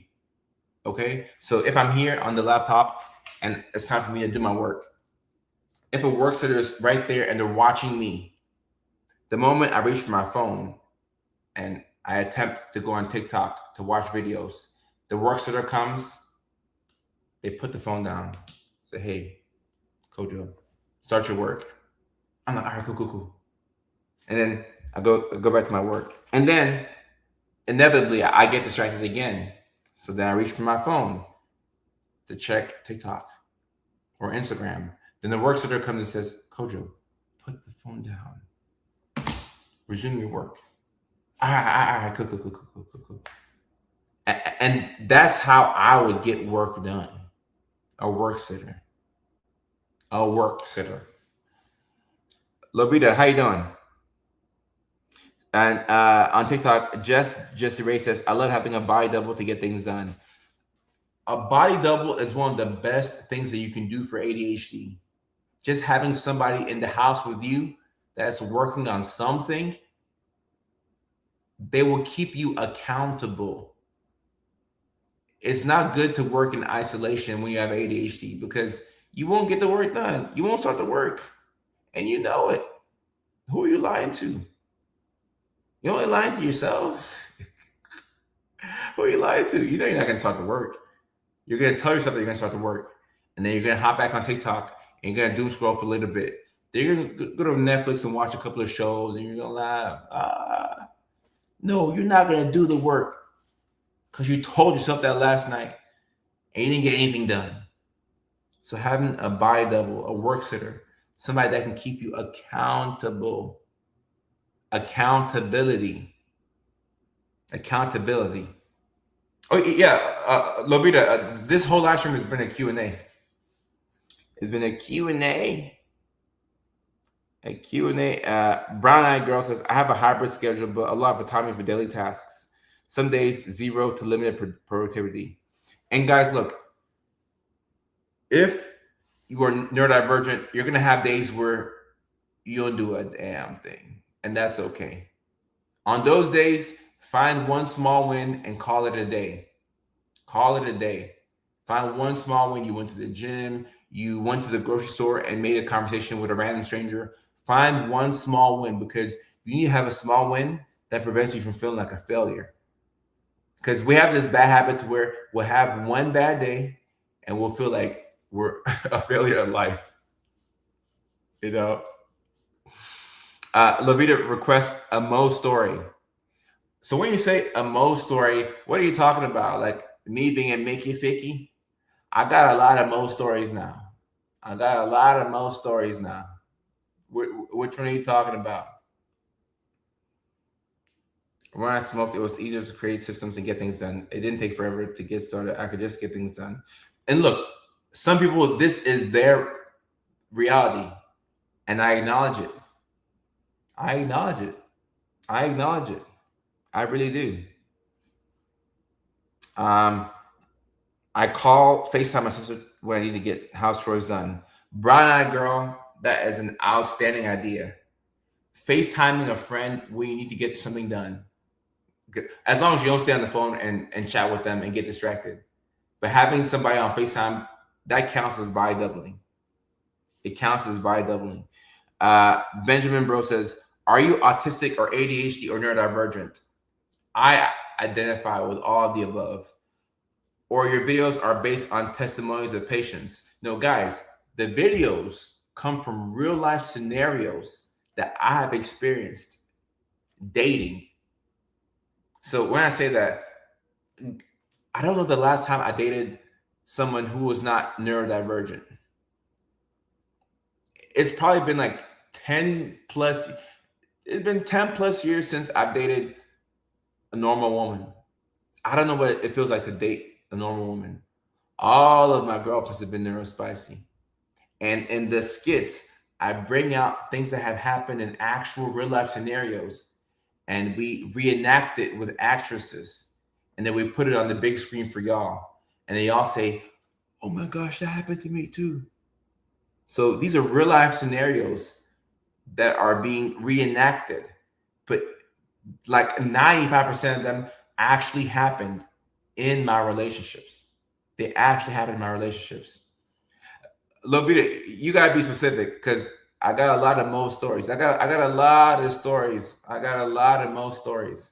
Okay? So if I'm here on the laptop and it's time for me to do my work, if a work sitter is right there and they're watching me, the moment I reach for my phone and I attempt to go on TikTok to watch videos, the work sitter comes, they put the phone down, say, hey, Kojo, start your work. I'm like, all right, cool. And then I go back to my work. And then inevitably I get distracted again. So then I reach for my phone to check TikTok or Instagram. Then the work sitter comes and says, Kojo, put the phone down. Resume your work. All right, cool. And that's how I would get work done. A work sitter. Lovita, how you doing? And on TikTok, Jesse Ray says, I love having a body double to get things done. A body double is one of the best things that you can do for ADHD. Just having somebody in the house with you that's working on something They will keep you accountable. It's not good to work in isolation when you have ADHD because you won't get the work done. You won't start the work, and you know it. Who are you lying to? You're only lying to yourself. Who are you lying to? You know you're not going to start the work. You're going to tell yourself that you're going to start the work, and then you're going to hop back on TikTok and you're going to doom scroll for a little bit. Then you're going to go to Netflix and watch a couple of shows, and you're going to laugh. No, you're not going to do the work because you told yourself that last night and you didn't get anything done. So having a body double, a work sitter, somebody that can keep you accountable, accountability. Oh yeah, Lovita, this whole live stream has been a Q&A. It's been a Q&A. A Q&A. Brown Eyed Girl says, I have a hybrid schedule, but a lot of autonomy for daily tasks. Some days 0 to limited productivity. And guys, look, if you are neurodivergent, you're going to have days where you don't do a damn thing. And that's okay. On those days, find one small win and call it a day. Call it a day. Find one small win. You went to the gym, you went to the grocery store and made a conversation with a random stranger. Find one small win because you need to have a small win that prevents you from feeling like a failure. Because we have this bad habit to where we'll have one bad day and we'll feel like we're a failure in life. You know? Levita requests a Mo story. So when you say a Mo story, what are you talking about? Like me being a Mickey Ficky? I got a lot of Mo stories now. Which one are you talking about? When I smoked, it was easier to create systems and get things done. It didn't take forever to get started. I could just get things done. And look, some people, this is their reality. And I acknowledge it. I really do. I call FaceTime my sister when I need to get house chores done. Brown Eyed Girl, that is an outstanding idea. FaceTiming a friend when you need to get something done. As long as you don't stay on the phone and chat with them and get distracted. But having somebody on FaceTime, that counts as body doubling. It counts as body doubling. Benjamin Bro says, are you autistic or ADHD or neurodivergent? I identify with all of the above. Or your videos are based on testimonies of patients. No, guys, the videos come from real life scenarios that I have experienced dating. So when I say that, I don't know the last time I dated someone who was not neurodivergent. It's probably been like 10 plus. It's been 10 plus years since I've dated a normal woman. I don't know what it feels like to date a normal woman. All of my girlfriends have been neurospicy. And in the skits, I bring out things that have happened in actual real life scenarios. And we reenact it with actresses. And then we put it on the big screen for y'all. And then y'all say, oh my gosh, that happened to me too. So these are real life scenarios that are being reenacted. But like 95% of them actually happened in my relationships. They actually happened in my relationships. Lobita, you gotta be specific because I got a lot of Mo stories. I got a lot of stories. I got a lot of Mo stories.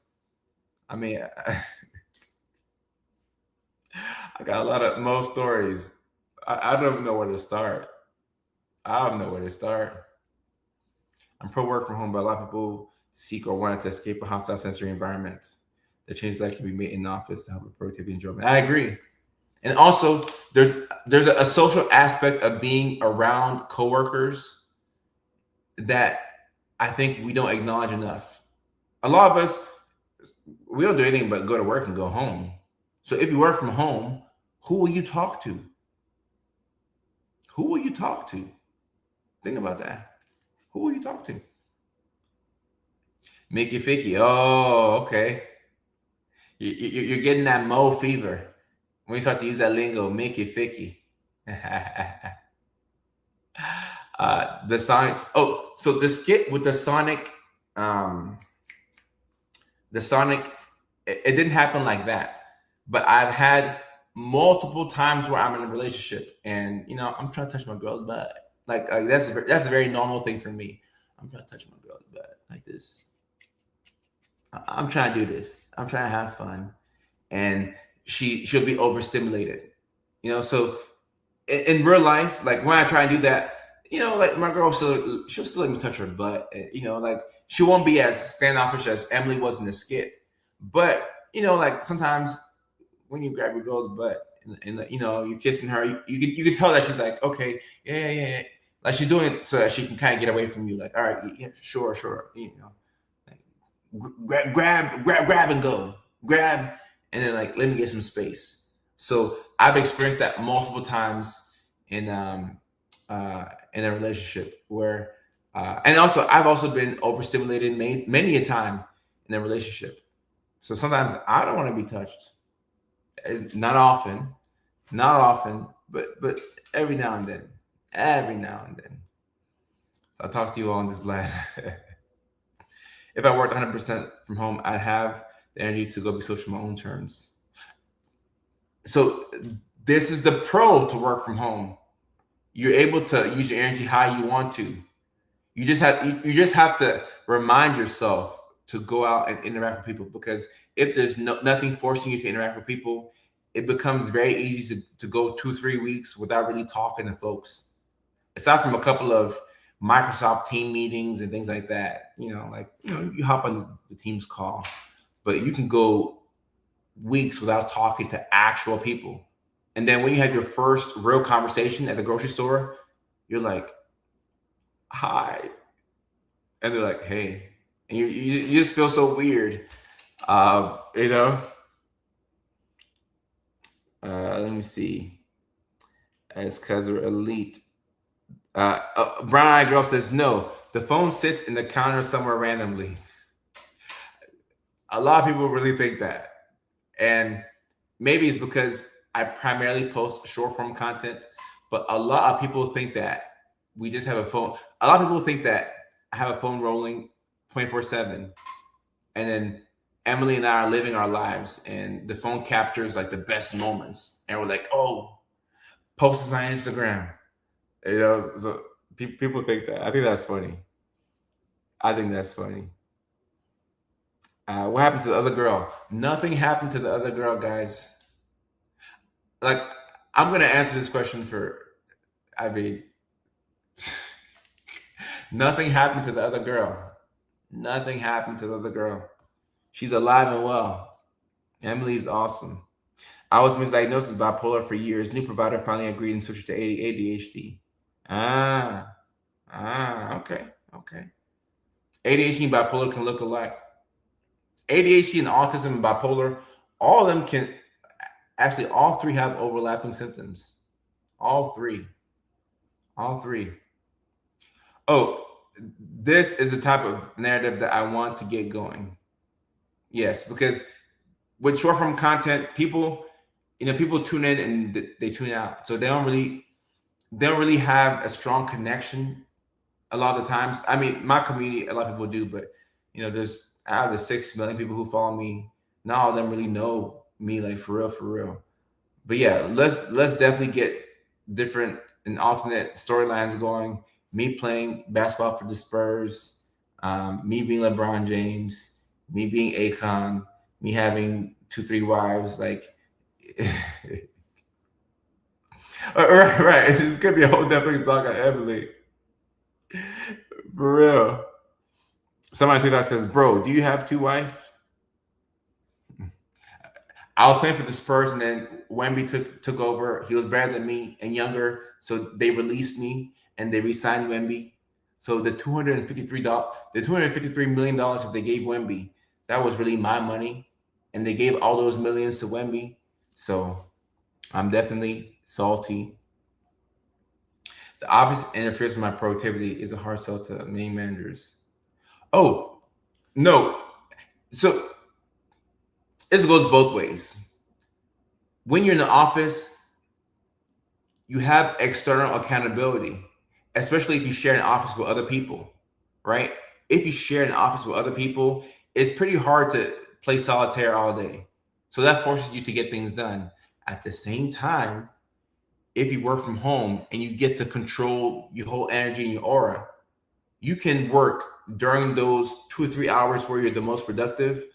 I mean, I got a lot of Mo stories. I don't even know where to start. I don't know where to start. I'm pro work from home, but a lot of people seek or want to escape a hostile sensory environment. The changes that can be made in the office to help with productivity and enjoyment. I agree. And also, there's a social aspect of being around coworkers that I think we don't acknowledge enough. A lot of us, we don't do anything but go to work and go home. So if you work from home, who will you talk to? Who will you talk to? Think about that. Who will you talk to? Mickey Ficky. Oh, okay. You're getting that Mo fever. When you start to use that lingo, Mickey Ficky. The Sonic. Oh, so the skit with the Sonic, The Sonic, it didn't happen like that. But I've had multiple times where I'm in a relationship and I'm trying to touch my girl's butt. Like that's a very normal thing for me. I'm trying to touch my girl's butt like this. I'm trying to do this. I'm trying to have fun, and she'll be overstimulated. So in real life, like when I try and do that, like my girl she'll still let me touch her butt. Like she won't be as standoffish as Emily was in the skit, but like sometimes when you grab your girl's butt and you're kissing her, you can tell that she's like, okay, yeah, like she's doing it so that she can kind of get away from you. Like, all right, yeah, sure, like, grab and go, grab, and then like let me get some space. So I've experienced that multiple times in a relationship where, and also I've also been overstimulated many a time in a relationship. So sometimes I don't want to be touched. Not often, but every now and then, every now and then. I'll talk to you all on this line. If I worked 100% from home, I'd have the energy to go be social on my own terms. So this is the pro to work from home. You're able to use your energy how you want to. You just have to remind yourself to go out and interact with people, because if there's nothing forcing you to interact with people, it becomes very easy to go 2-3 weeks without really talking to folks. Aside from a couple of Microsoft team meetings and things like that, you hop on the Teams call, but you can go weeks without talking to actual people. And then when you have your first real conversation at the grocery store, you're like, hi. And they're like, hey. And you just feel so weird. Let me see. As cuz we're elite. Brown Eyed Girl says, no, the phone sits in the counter somewhere randomly. A lot of people really think that. And maybe it's because I primarily post short form content, but a lot of people think that we just have a phone. A lot of people think that I have a phone rolling 24/7. And then Emily and I are living our lives, and the phone captures like the best moments. And we're like, oh, post this on Instagram. So people think that. I think that's funny. What happened to the other girl? Nothing happened to the other girl, guys. Like, I'm going to answer this question I mean, nothing happened to the other girl. Nothing happened to the other girl. She's alive and well. Emily's awesome. I was misdiagnosed as bipolar for years. New provider finally agreed and switched to ADHD. Okay. ADHD and bipolar can look alike. ADHD and autism and bipolar, all of them can actually, all three have overlapping symptoms. All three. Oh, this is the type of narrative that I want to get going. Yes, because with short form content, people tune in and they tune out. So they don't really have a strong connection a lot of the times. I mean, my community, a lot of people do, but there's out of the 6 million people who follow me, not all of them really know me, like for real. But yeah, let's definitely get different and alternate storylines going. Me playing basketball for the Spurs, me being LeBron James, me being Akon, me having 2-3 wives, like right. It's just gonna be a whole Netflix talk on Emily. For real. Somebody tweeted out says, bro, do you have 2 wives? I was playing for the Spurs, and then Wemby took over. He was better than me and younger, so they released me and they re-signed Wemby. So the $253 million that they gave Wemby, that was really my money, and they gave all those millions to Wemby. So I'm definitely salty. The office interferes with my productivity is a hard sell to many managers. Oh no, so this goes both ways. When you're in the office, you have external accountability, especially if you share an office with other people, right? If you share an office with other people, it's pretty hard to play solitaire all day. So that forces you to get things done. At the same time, if you work from home and you get to control your whole energy and your aura, you can work during those 2 or 3 hours where you're the most productive,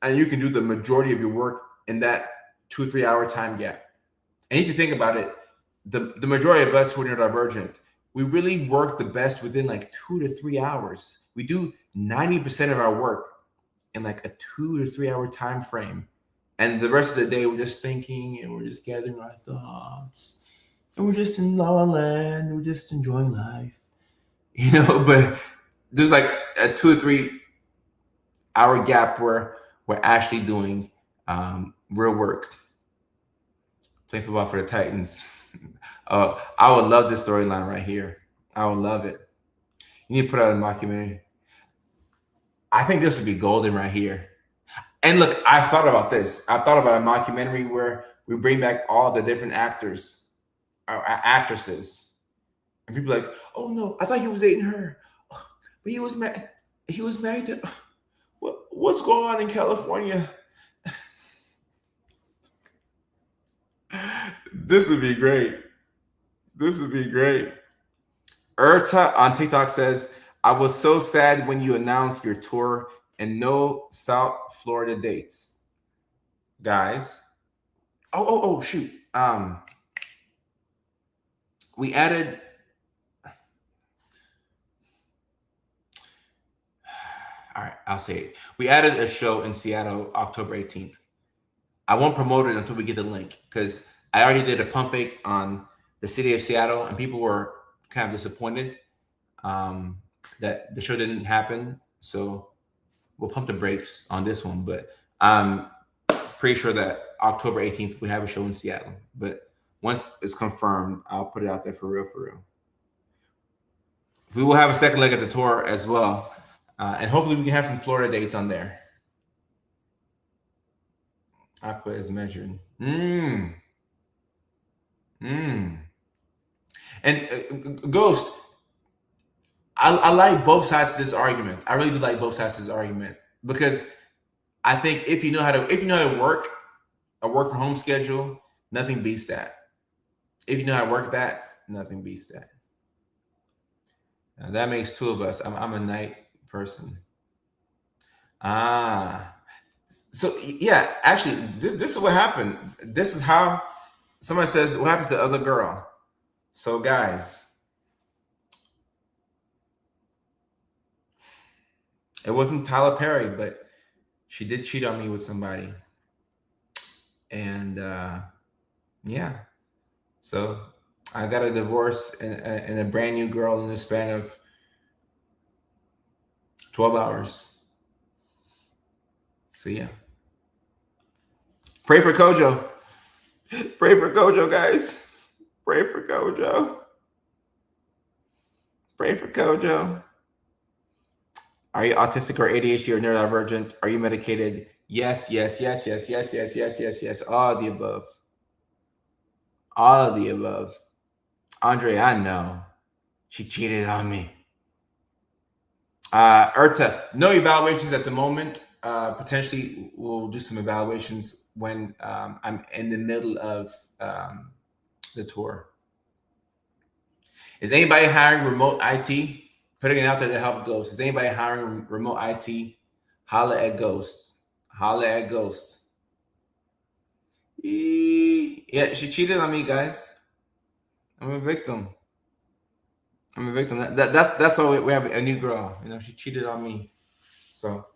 and you can do the majority of your work in that 2 or 3 hour time gap. And if you think about it, the majority of us who are neurodivergent, we really work the best within like 2 to 3 hours. We do 90% of our work in like a 2 to 3 hour time frame. And the rest of the day, we're just thinking and we're just gathering our thoughts. And we're just in la la land. We're just enjoying life. But there's like a 2 or 3 hour gap where we're actually doing real work. Playing football for the Titans. I would love this storyline right here. I would love it. You need to put out a documentary. I think this would be golden right here. And look, I've thought about this. I've thought about a mockumentary where we bring back all the different actors or actresses, and people are like, "Oh no, I thought he was dating her, but he was married. He was married to. What's going on in California?" This would be great. This would be great. Erta on TikTok says, "I was so sad when you announced your tour and no South Florida dates, guys." Oh, shoot. We added. All right, I'll say it. We added a show in Seattle, October 18th. I won't promote it until we get the link because I already did a pump fake on the city of Seattle, and people were kind of disappointed that the show didn't happen. So we'll pump the brakes on this one, but I'm pretty sure that October 18th we have a show in Seattle. But once it's confirmed, I'll put it out there for real, for real. We will have a second leg of the tour as well. And hopefully we can have some Florida dates on there. I put as measured. And Ghost, I like both sides of this argument. I really do like both sides of this argument because I think if you know how to work a work from home schedule, nothing beats that. If you know how to work that, nothing beats that. Now, that makes two of us. I'm a night person. So yeah, actually, this is what happened. This is how somebody says what happened to the other girl. So guys, it wasn't Tyler Perry, but she did cheat on me with somebody. And yeah, so I got a divorce and a brand new girl in the span of 12 hours. So yeah. Pray for Kojo. Pray for Kojo, guys. Pray for Kojo. Pray for Kojo. Are you autistic or ADHD or neurodivergent? Are you medicated? Yes. All of the above. All of the above. Andre, I know. She cheated on me. Erta, no evaluations at the moment. Potentially we'll do some evaluations when I'm in the middle of the tour. Is anybody hiring remote IT? Putting it out there to help Ghost. Is anybody hiring remote IT? Holla at Ghost. Holla at Ghost. Yeah, she cheated on me, guys. I'm a victim. That's why we have a new girl. She cheated on me. So,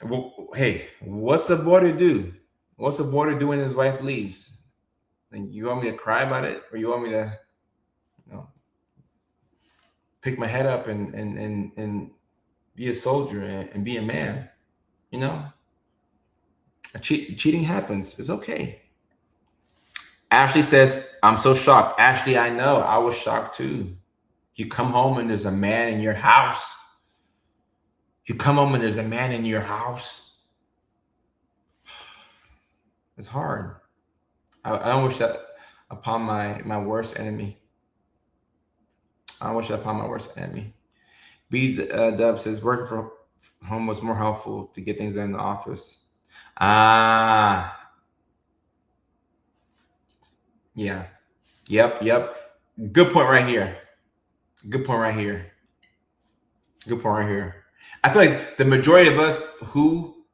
well, hey, what's a boy to do? What's a boy to do when his wife leaves? And you want me to cry about it, or you want me to, pick my head up and be a soldier and be a man? Cheating happens. It's okay. Ashley says, "I'm so shocked." Ashley, I know. I was shocked too. You come home and there's a man in your house. You come home and there's a man in your house. It's hard. I don't wish that upon my worst enemy. I wish that upon my worst enemy. B Dub says, working home was more helpful to get things done in the office. Ah, yeah. Yep, yep. Good point right here. Good point right here. Good point right here. I feel like the majority of us who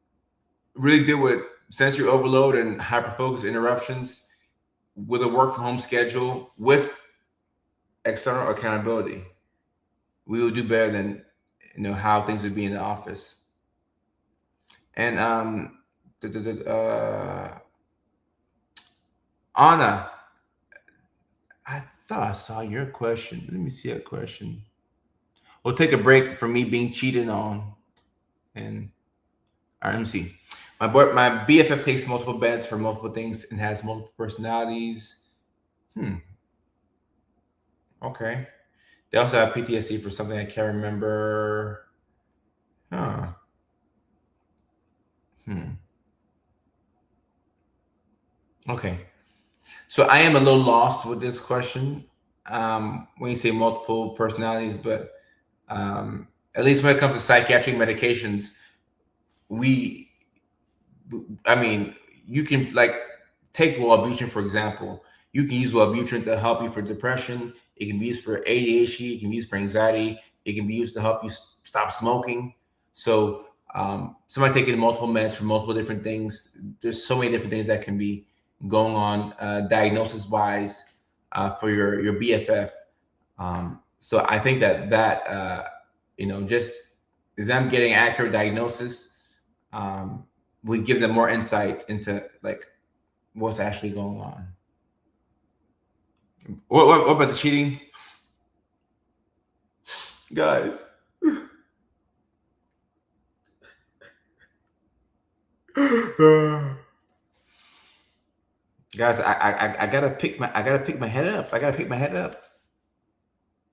really deal with sensory overload and hyperfocus interruptions with a work from home schedule with external accountability, we will do better than how things would be in the office. And Anna, I thought I saw your question. Let me see a question. We'll take a break from me being cheated on. And all right, let me see. My BFF takes multiple bets for multiple things and has multiple personalities. Okay. They also have PTSD for something I can't remember. Huh. Okay. So I am a little lost with this question. When you say multiple personalities, but at least when it comes to psychiatric medications, we, I mean, you can like take Wellbutrin for example. You can use Wellbutrin to help you for depression. It can be used for ADHD. It can be used for anxiety. It can be used to help you stop smoking. So somebody taking multiple meds for multiple different things. There's so many different things that can be going on diagnosis wise for your BFF. So I think just them getting accurate diagnosis would give them more insight into like what's actually going on. What about the cheating, guys? Guys, I gotta pick my head up. I gotta pick my head up.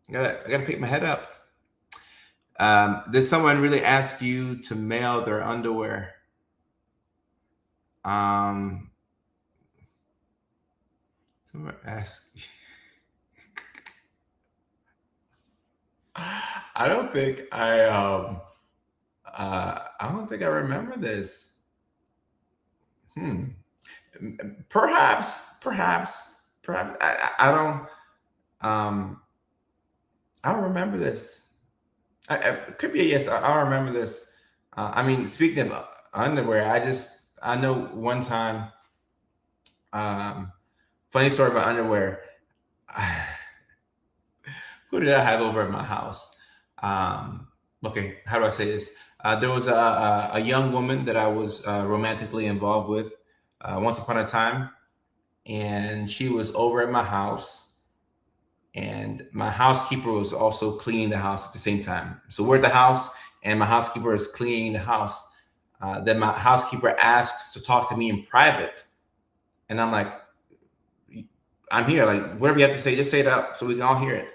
I gotta pick my head up. Did someone really ask you to mail their underwear? Someone asked. I don't think I don't think I remember this. Perhaps. I don't. I don't remember this. It could be a yes. I don't remember this. I mean, speaking of underwear, I know one time. Funny story about underwear. Who did I have over at my house? Okay, how do I say this? There was a young woman that I was romantically involved with once upon a time, and she was over at my house, and my housekeeper was also cleaning the house at the same time. So we're at the house, and my housekeeper is cleaning the house. Then my housekeeper asks to talk to me in private, and I'm like, I'm here. Like, whatever you have to say, just say it out so we can all hear it.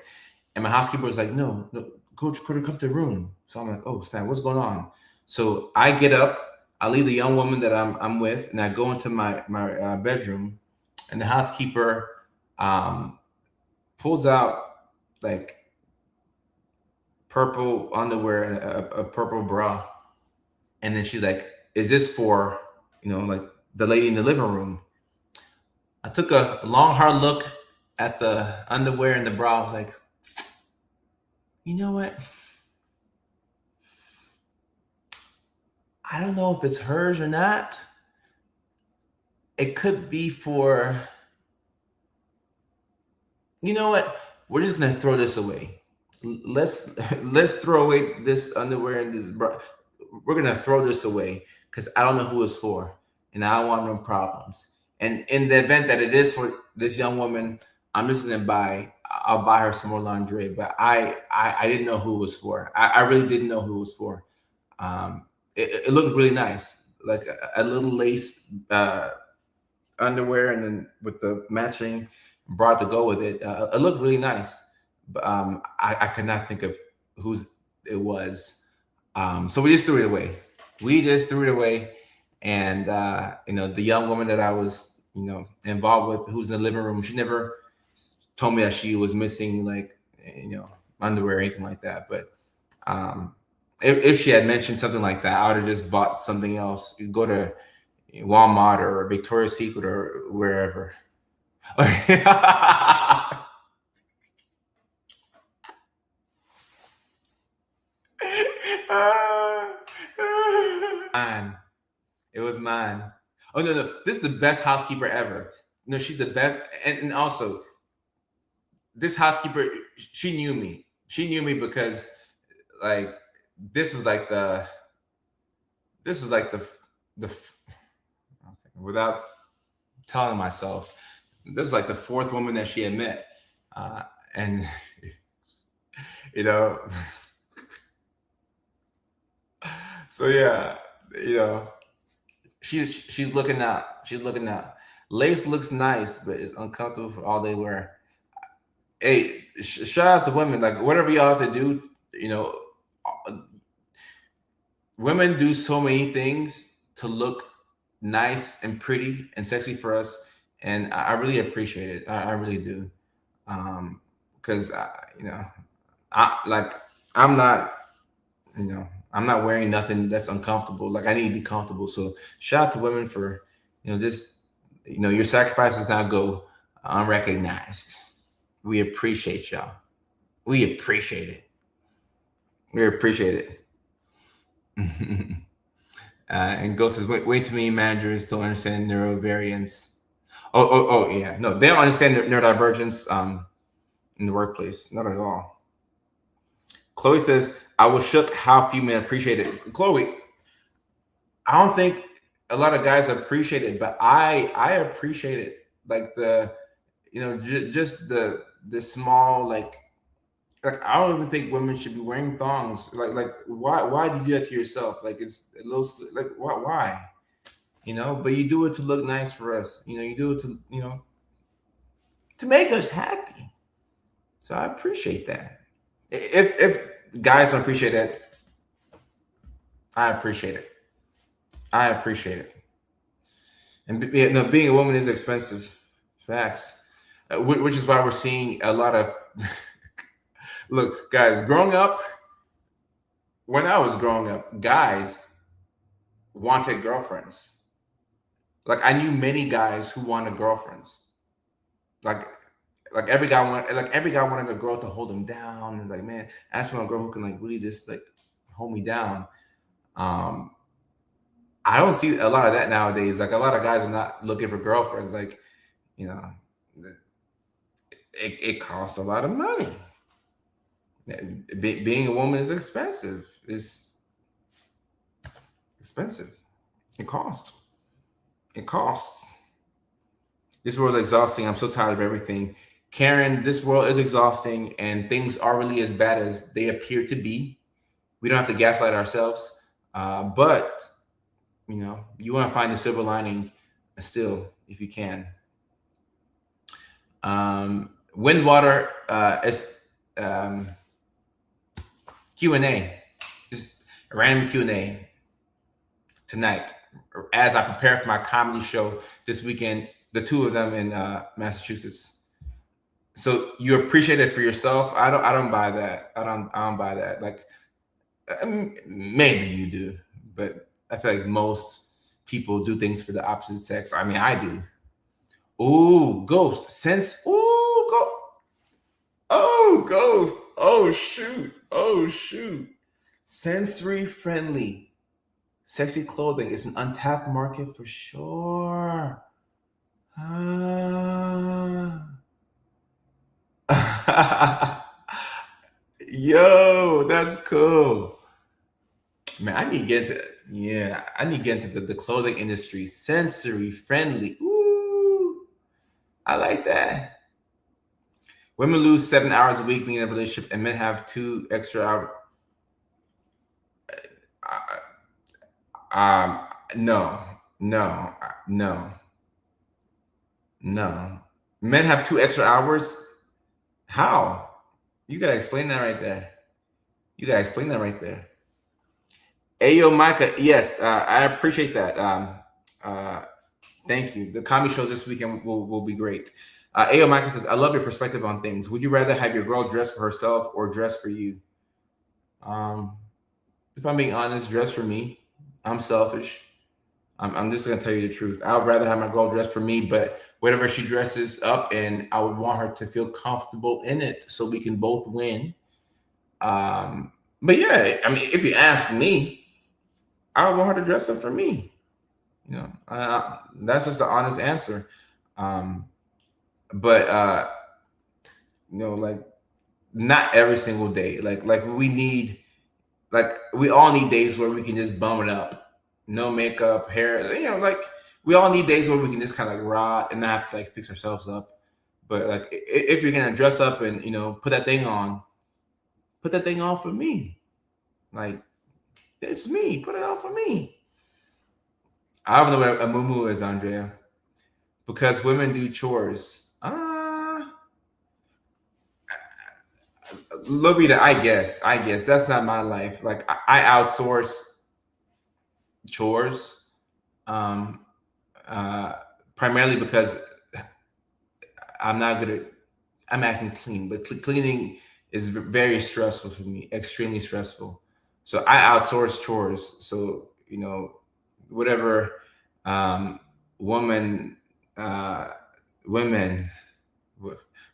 And my housekeeper was like, no, go come to the room. So I'm like, oh, Stan, what's going on? So I get up, I leave the young woman that I'm with, and I go into my bedroom, and the housekeeper pulls out like purple underwear and a purple bra, and then she's like, "Is this for like the lady in the living room?" I took a long, hard look at the underwear and the bra. I was like, you know what? I don't know if it's hers or not. It could be for, you know what? We're just gonna throw this away. Let's throw away this underwear and this bra. We're gonna throw this away because I don't know who it's for, and I don't want no problems. And in the event that it is for this young woman, I'm just gonna I'll buy her some more lingerie. But I didn't know who it was for. I really didn't know who it was for. It looked really nice, like a little lace underwear, and then with the matching bra to go with it. It looked really nice, but I could not think of whose it was. So we just threw it away. We just threw it away, and the young woman that I was involved with, who's in the living room, she never told me that she was missing like underwear or anything like that. But if she had mentioned something like that, I would have just bought something else. You go to Walmart or Victoria's Secret or wherever. Mine. It was mine. Oh no, this is the best housekeeper ever. No, she's the best, and also this housekeeper, she knew me. She knew me because like this was like the this was like the without telling myself, this is like the fourth woman that she had met, and you know, so yeah, you know, she's looking out. She's looking out. Lace looks nice, but it's uncomfortable for all they wear. Hey, shout out to women. Like whatever y'all have to do, you know, women do so many things to look nice and pretty and sexy for us, and I really appreciate it. I really do, because you know, I like I'm not, you know, I'm not wearing nothing that's uncomfortable. Like I need to be comfortable. So shout out to women for, you know, this, you know, your sacrifices now go unrecognized. We appreciate y'all. We appreciate it. We appreciate it. And Ghost says, way too many managers don't understand neurovariance. Oh, yeah. No, they don't understand neurodivergence in the workplace. Not at all. Chloe says, I was shook how few men appreciate it. Chloe, I don't think a lot of guys appreciate it, but I appreciate it. Like the, you know, just the small like I don't even think women should be wearing thongs. Like why do you do that to yourself? Like it's a little like why? You know, but you do it to look nice for us. You know, you do it to, you know, to make us happy. So I appreciate that. If guys don't appreciate that, I appreciate it. I appreciate it. And you know, being a woman is expensive. Facts. Which is why we're seeing a lot of look, guys, growing up, when I was growing up, guys wanted girlfriends. Like I knew many guys who wanted girlfriends. Like every guy wanted a girl to hold him down. And like, man, ask me a girl who can like really just like hold me down. Um, I don't see a lot of that nowadays. Like a lot of guys are not looking for girlfriends. Like, you know, it costs a lot of money. Being a woman is expensive. It's expensive. It costs. It costs. This world is exhausting. I'm so tired of everything. Karen, this world is exhausting and things are really as bad as they appear to be. We don't have to gaslight ourselves. But, you know, you want to find the silver lining still, if you can. Windwater is Q&A. Just a random Q&A tonight as I prepare for my comedy show this weekend, the two of them in Massachusetts. So you appreciate it for yourself. I don't buy that. I don't buy that. Like maybe you do, but I feel like most people do things for the opposite sex. I mean, I do. Ooh, ghost sense. Ooh, go. Oh, ghost. Oh shoot. Oh shoot. Sensory friendly, sexy clothing is an untapped market for sure. Yo, that's cool. Man, I need to get into yeah, I need to get into the clothing industry. Sensory friendly. Ooh, I like that. Women lose 7 hours a week being in a relationship, and men have 2 extra hours. No, no, no, no. Men have 2 extra hours. How? You gotta explain that right there. You gotta explain that right there. Ayo, Micah. Yes, I appreciate that. Uh, thank you. The comedy shows this weekend will be great. Ayo, Micah says, "I love your perspective on things. Would you rather have your girl dress for herself or dress for you?" Um, if I'm being honest, dress for me. I'm selfish. I'm just gonna tell you the truth. I would rather have my girl dress for me, but whatever she dresses up in, I would want her to feel comfortable in it so we can both win. Um, but yeah, I mean, if you ask me, I would want her to dress up for me. You know, that's just the honest answer. Um, but like not every single day. Like we need, like we all need days where we can just bum it up, no makeup, hair. Like we all need days where we can just kind of like rot and not have to like fix ourselves up. But like if you're gonna dress up and put that thing on, put that thing on for me. Like it's me. Put it on for me. I don't know what a muumuu is, Andrea, because women do chores. Lobita, I guess that's not my life. Like I outsource chores, um, uh, primarily because I'm not good at. I'm acting clean, but cleaning is very stressful for me, extremely stressful. So I outsource chores. So whatever um, woman, uh, women,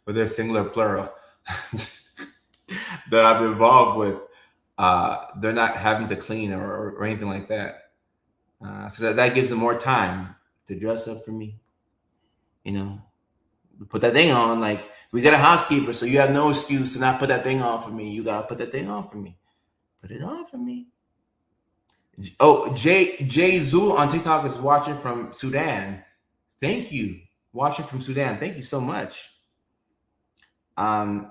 whether singular or plural, that I'm involved with, they're not having to clean or anything like that. So that gives them more time to dress up for me. You know, put that thing on. Like we got a housekeeper, so you have no excuse to not put that thing on for me. You gotta put that thing on for me. Put it on for me. Oh, Jay Zul on TikTok is watching from Sudan. Thank you, watching from Sudan. Thank you so much. Um,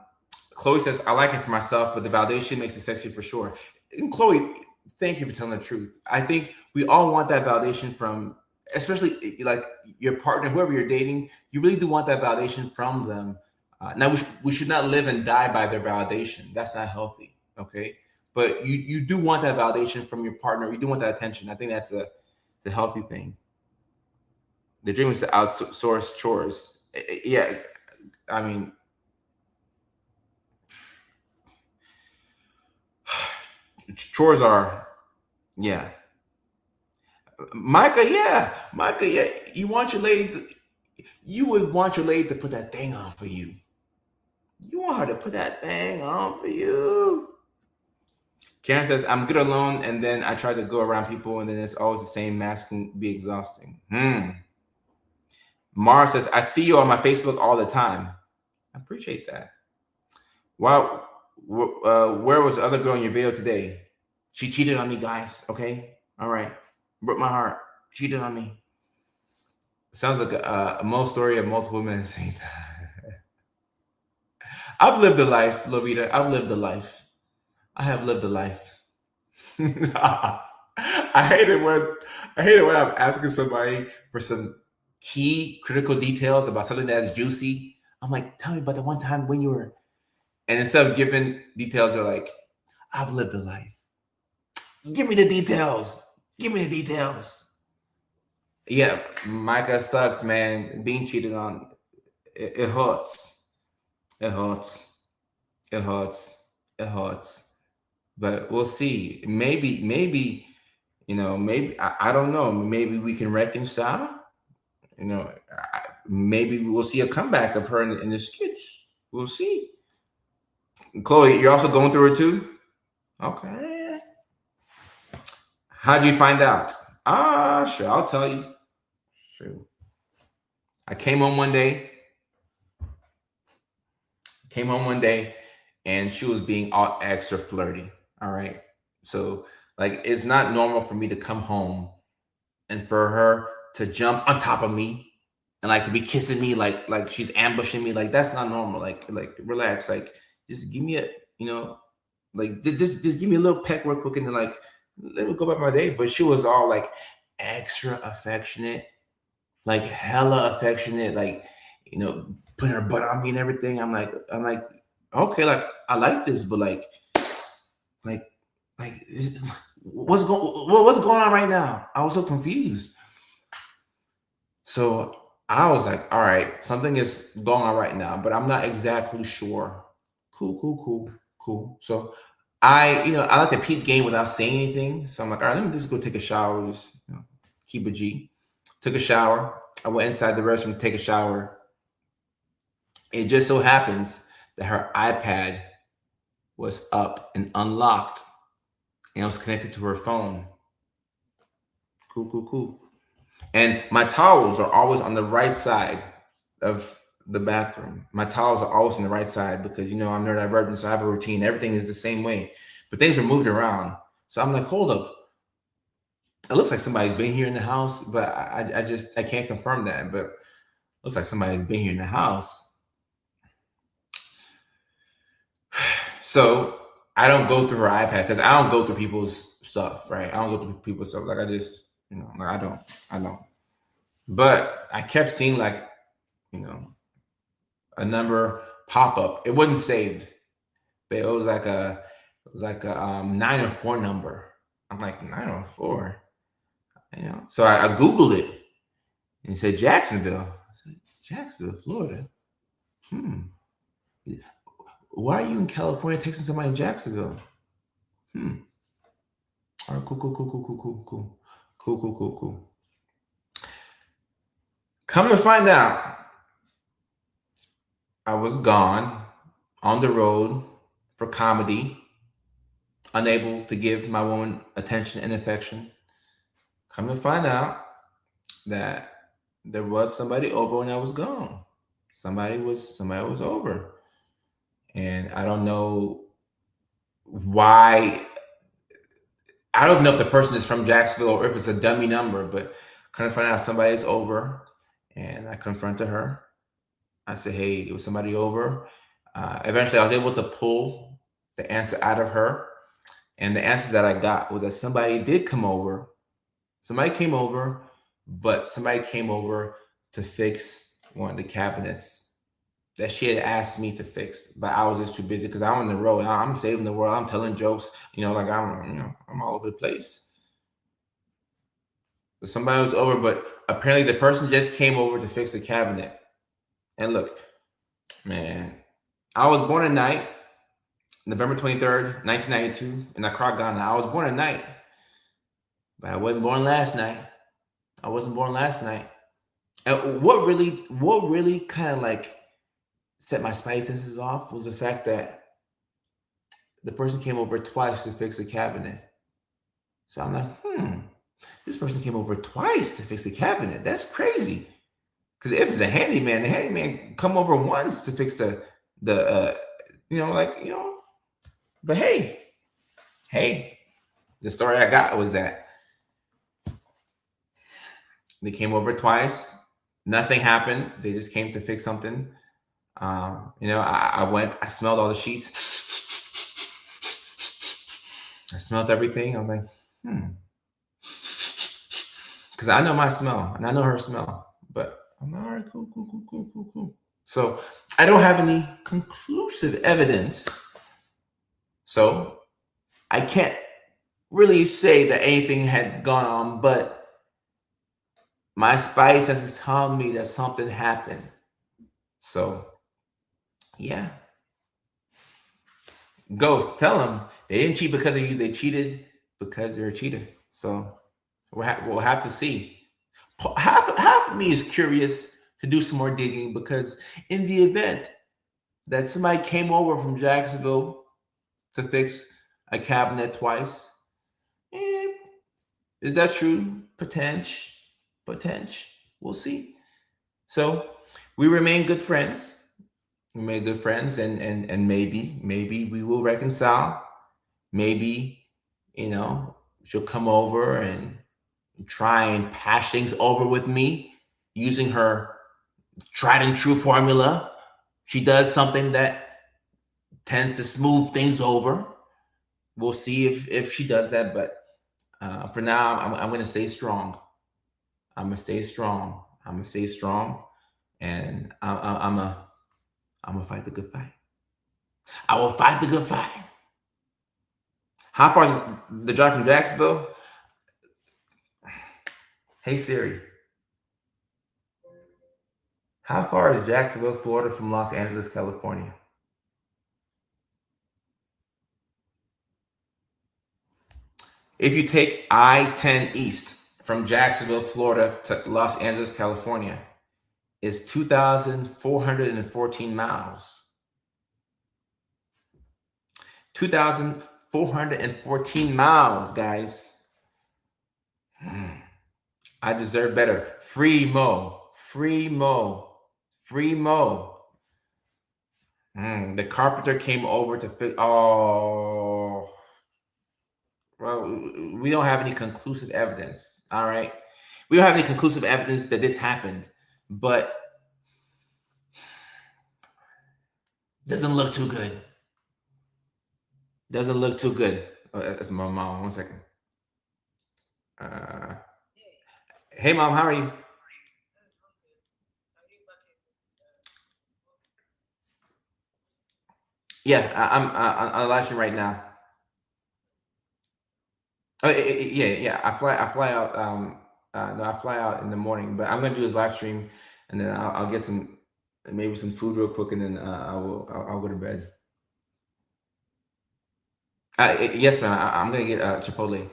Chloe says, I like it for myself, but the validation makes it sexy for sure. And Chloe, thank you for telling the truth. I think we all want that validation from, especially like your partner, whoever you're dating, you really do want that validation from them. Now, we should not live and die by their validation. That's not healthy. Okay. But you do want that validation from your partner. You do want that attention. I think it's a healthy thing. The dream is to outsource chores. Yeah. I mean, chores are, yeah. Micah, yeah. You would want your lady to put that thing on for you. You want her to put that thing on for you. Karen says, I'm good alone, and then I try to go around people, and then it's always the same. Mask can be exhausting. Mara says, I see you on my Facebook all the time. I appreciate that. Wow. Where was the other girl in your video today? She cheated on me, guys. Okay. All right. Broke my heart. Cheated on me. Sounds like a Mo story of multiple women at the same time. I've lived a life, Lovita. I've lived a life. I have lived a life. I hate it when I'm asking somebody for some key critical details about something that's juicy. I'm like, tell me about the one time when you were, and instead of giving details, they're like, I've lived a life. Give me the details. Give me the details. Yeah, Micah sucks, man. Being cheated on, it hurts. It hurts. It hurts. It hurts. But we'll see. Maybe, maybe I don't know. Maybe we can reconcile. Maybe we'll see a comeback of her in the skits. We'll see. Chloe, you're also going through it too. Okay. How'd you find out? Sure, I'll tell you. Sure. I came home one day. And she was being all extra flirty. All right. So like it's not normal for me to come home and for her to jump on top of me and like to be kissing me like she's ambushing me. Like that's not normal. Like relax. Like just give me a like just give me a little peck real quick and then like let me go about my day. But she was all like extra affectionate, like hella affectionate, like putting her butt on me and everything. I'm like, okay, like I like this, but like what's going on right now? I was so confused. So I was like, all right, something is going on right now, but I'm not exactly sure. Cool. So I like to peep game without saying anything. So I'm like, all right, let me just go take a shower. Just keep a G. Took a shower. I went inside the restroom to take a shower. It just so happens that her iPad was up and unlocked, and it was connected to her phone. Cool, cool, cool. And my towels are always on the right side of the bathroom. My towels are always on the right side because I'm neurodivergent, so I have a routine. Everything is the same way, but things were moved around. So I'm like, hold up. It looks like somebody's been here in the house, but I can't confirm that. But it looks like somebody's been here in the house. So I don't go through her iPad because I don't go through people's stuff, right? I don't go through people's stuff. Like I just, like I don't. But I kept seeing like, a number pop up. It wasn't saved, but it was like a 904 number. I'm like 904, So I Googled it and it said Jacksonville. I said, Jacksonville, Florida. Why are you in California texting somebody in Jacksonville? All right, cool, cool, cool, cool, cool, cool, cool, cool, cool, cool, cool. Come to find out, I was gone on the road for comedy, unable to give my woman attention and affection. Come to find out that there was somebody over when I was gone. Somebody was over, and I don't know why. I don't know if the person is from Jacksonville or if it's a dummy number, but come to find out somebody's over, and I confronted her. I said, "Hey, it was somebody over." Eventually, I was able to pull the answer out of her, and the answer that I got was that somebody did come over. Somebody came over, but somebody came over to fix one of the cabinets that she had asked me to fix, but I was just too busy because I'm on the road. I'm saving the world. I'm telling jokes. Like I'm all over the place. But somebody was over, but apparently the person just came over to fix the cabinet. And look, man, I was born at night, November 23rd, 1992, in Accra, Ghana. I was born at night, but I wasn't born last night. I wasn't born last night. And what really kind of like set my spice senses off was the fact that the person came over twice to fix the cabinet. So I'm like, this person came over twice to fix the cabinet. That's crazy. Because if it's a handyman, the handyman come over once to fix the But hey, the story I got was that they came over twice. Nothing happened. They just came to fix something. I went. I smelled all the sheets. I smelled everything. I'm like, because I know my smell and I know her smell. But I'm like, all right, cool. So I don't have any conclusive evidence. So I can't really say that anything had gone on, but my spice has telling me that something happened. So yeah. Ghost, tell them they didn't cheat because of you. They cheated because they're a cheater. So we'll have to see. Half of me is curious to do some more digging because in the event that somebody came over from Jacksonville to fix a cabinet twice, is that true? Potential. We'll see. So we remain good friends. We made good friends, and maybe we will reconcile. Maybe she'll come over and try and patch things over with me using her tried and true formula. She does something that tends to smooth things over. We'll see if she does that, but for now, I'm going to stay strong. I'm gonna stay strong. And I'm gonna fight the good fight. I will fight the good fight. How far is the drive from Jacksonville? Hey Siri, how far is Jacksonville, Florida from Los Angeles, California? If you take I-10 East from Jacksonville, Florida to Los Angeles, California, it's 2,414 miles. 2,414 miles, guys. I deserve better. Free Mo. Free Mo. Free Mo. The carpenter came over to fix. Oh. Well, we don't have any conclusive evidence. All right. We don't have any conclusive evidence that this happened, but doesn't look too good. Doesn't look too good. Oh, that's my mom. 1 second. Hey, mom, how are you? Yeah, I'm on a live stream right now. Oh, yeah. I fly out. No, I fly out in the morning, but I'm gonna do this live stream, and then I'll get some maybe some food real quick, and then I'll go to bed. Yes, man. I'm gonna get Chipotle.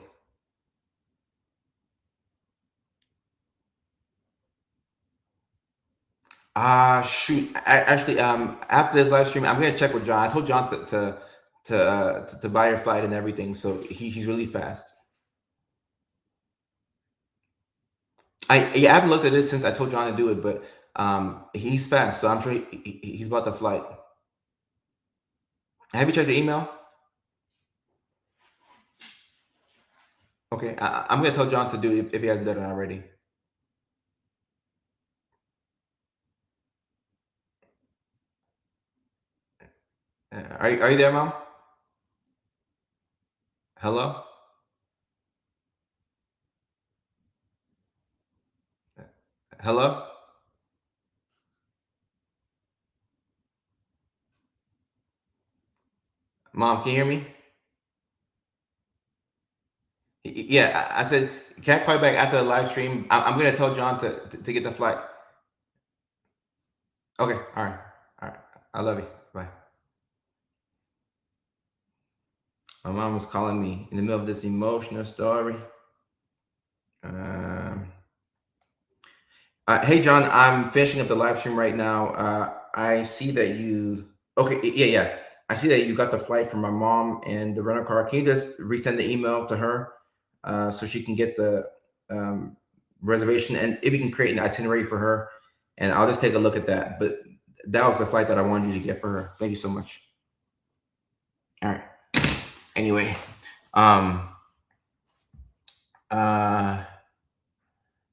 Shoot. Actually, after this live stream, I'm gonna check with John. I told John to buy your flight and everything, so he's really fast. I haven't looked at it since I told John to do it, but he's fast, so I'm sure he's about the flight. Have you checked the email? Okay, I'm gonna tell John to do it if he hasn't done it already. Are you there, mom? Hello? Hello? Mom, can you hear me? Yeah, I said, can I call you back after the live stream? I'm gonna tell John to get the flight. Okay, all right, all right. I love you. Bye. My mom was calling me in the middle of this emotional story. Hey, John, I'm finishing up the live stream right now. I see that you. Okay, yeah. I see that you got the flight from my mom and the rental car. Can you just resend the email to her so she can get the reservation, and if you can create an itinerary for her, and I'll just take a look at that. But that was the flight that I wanted you to get for her. Thank you so much. All right. Anyway, the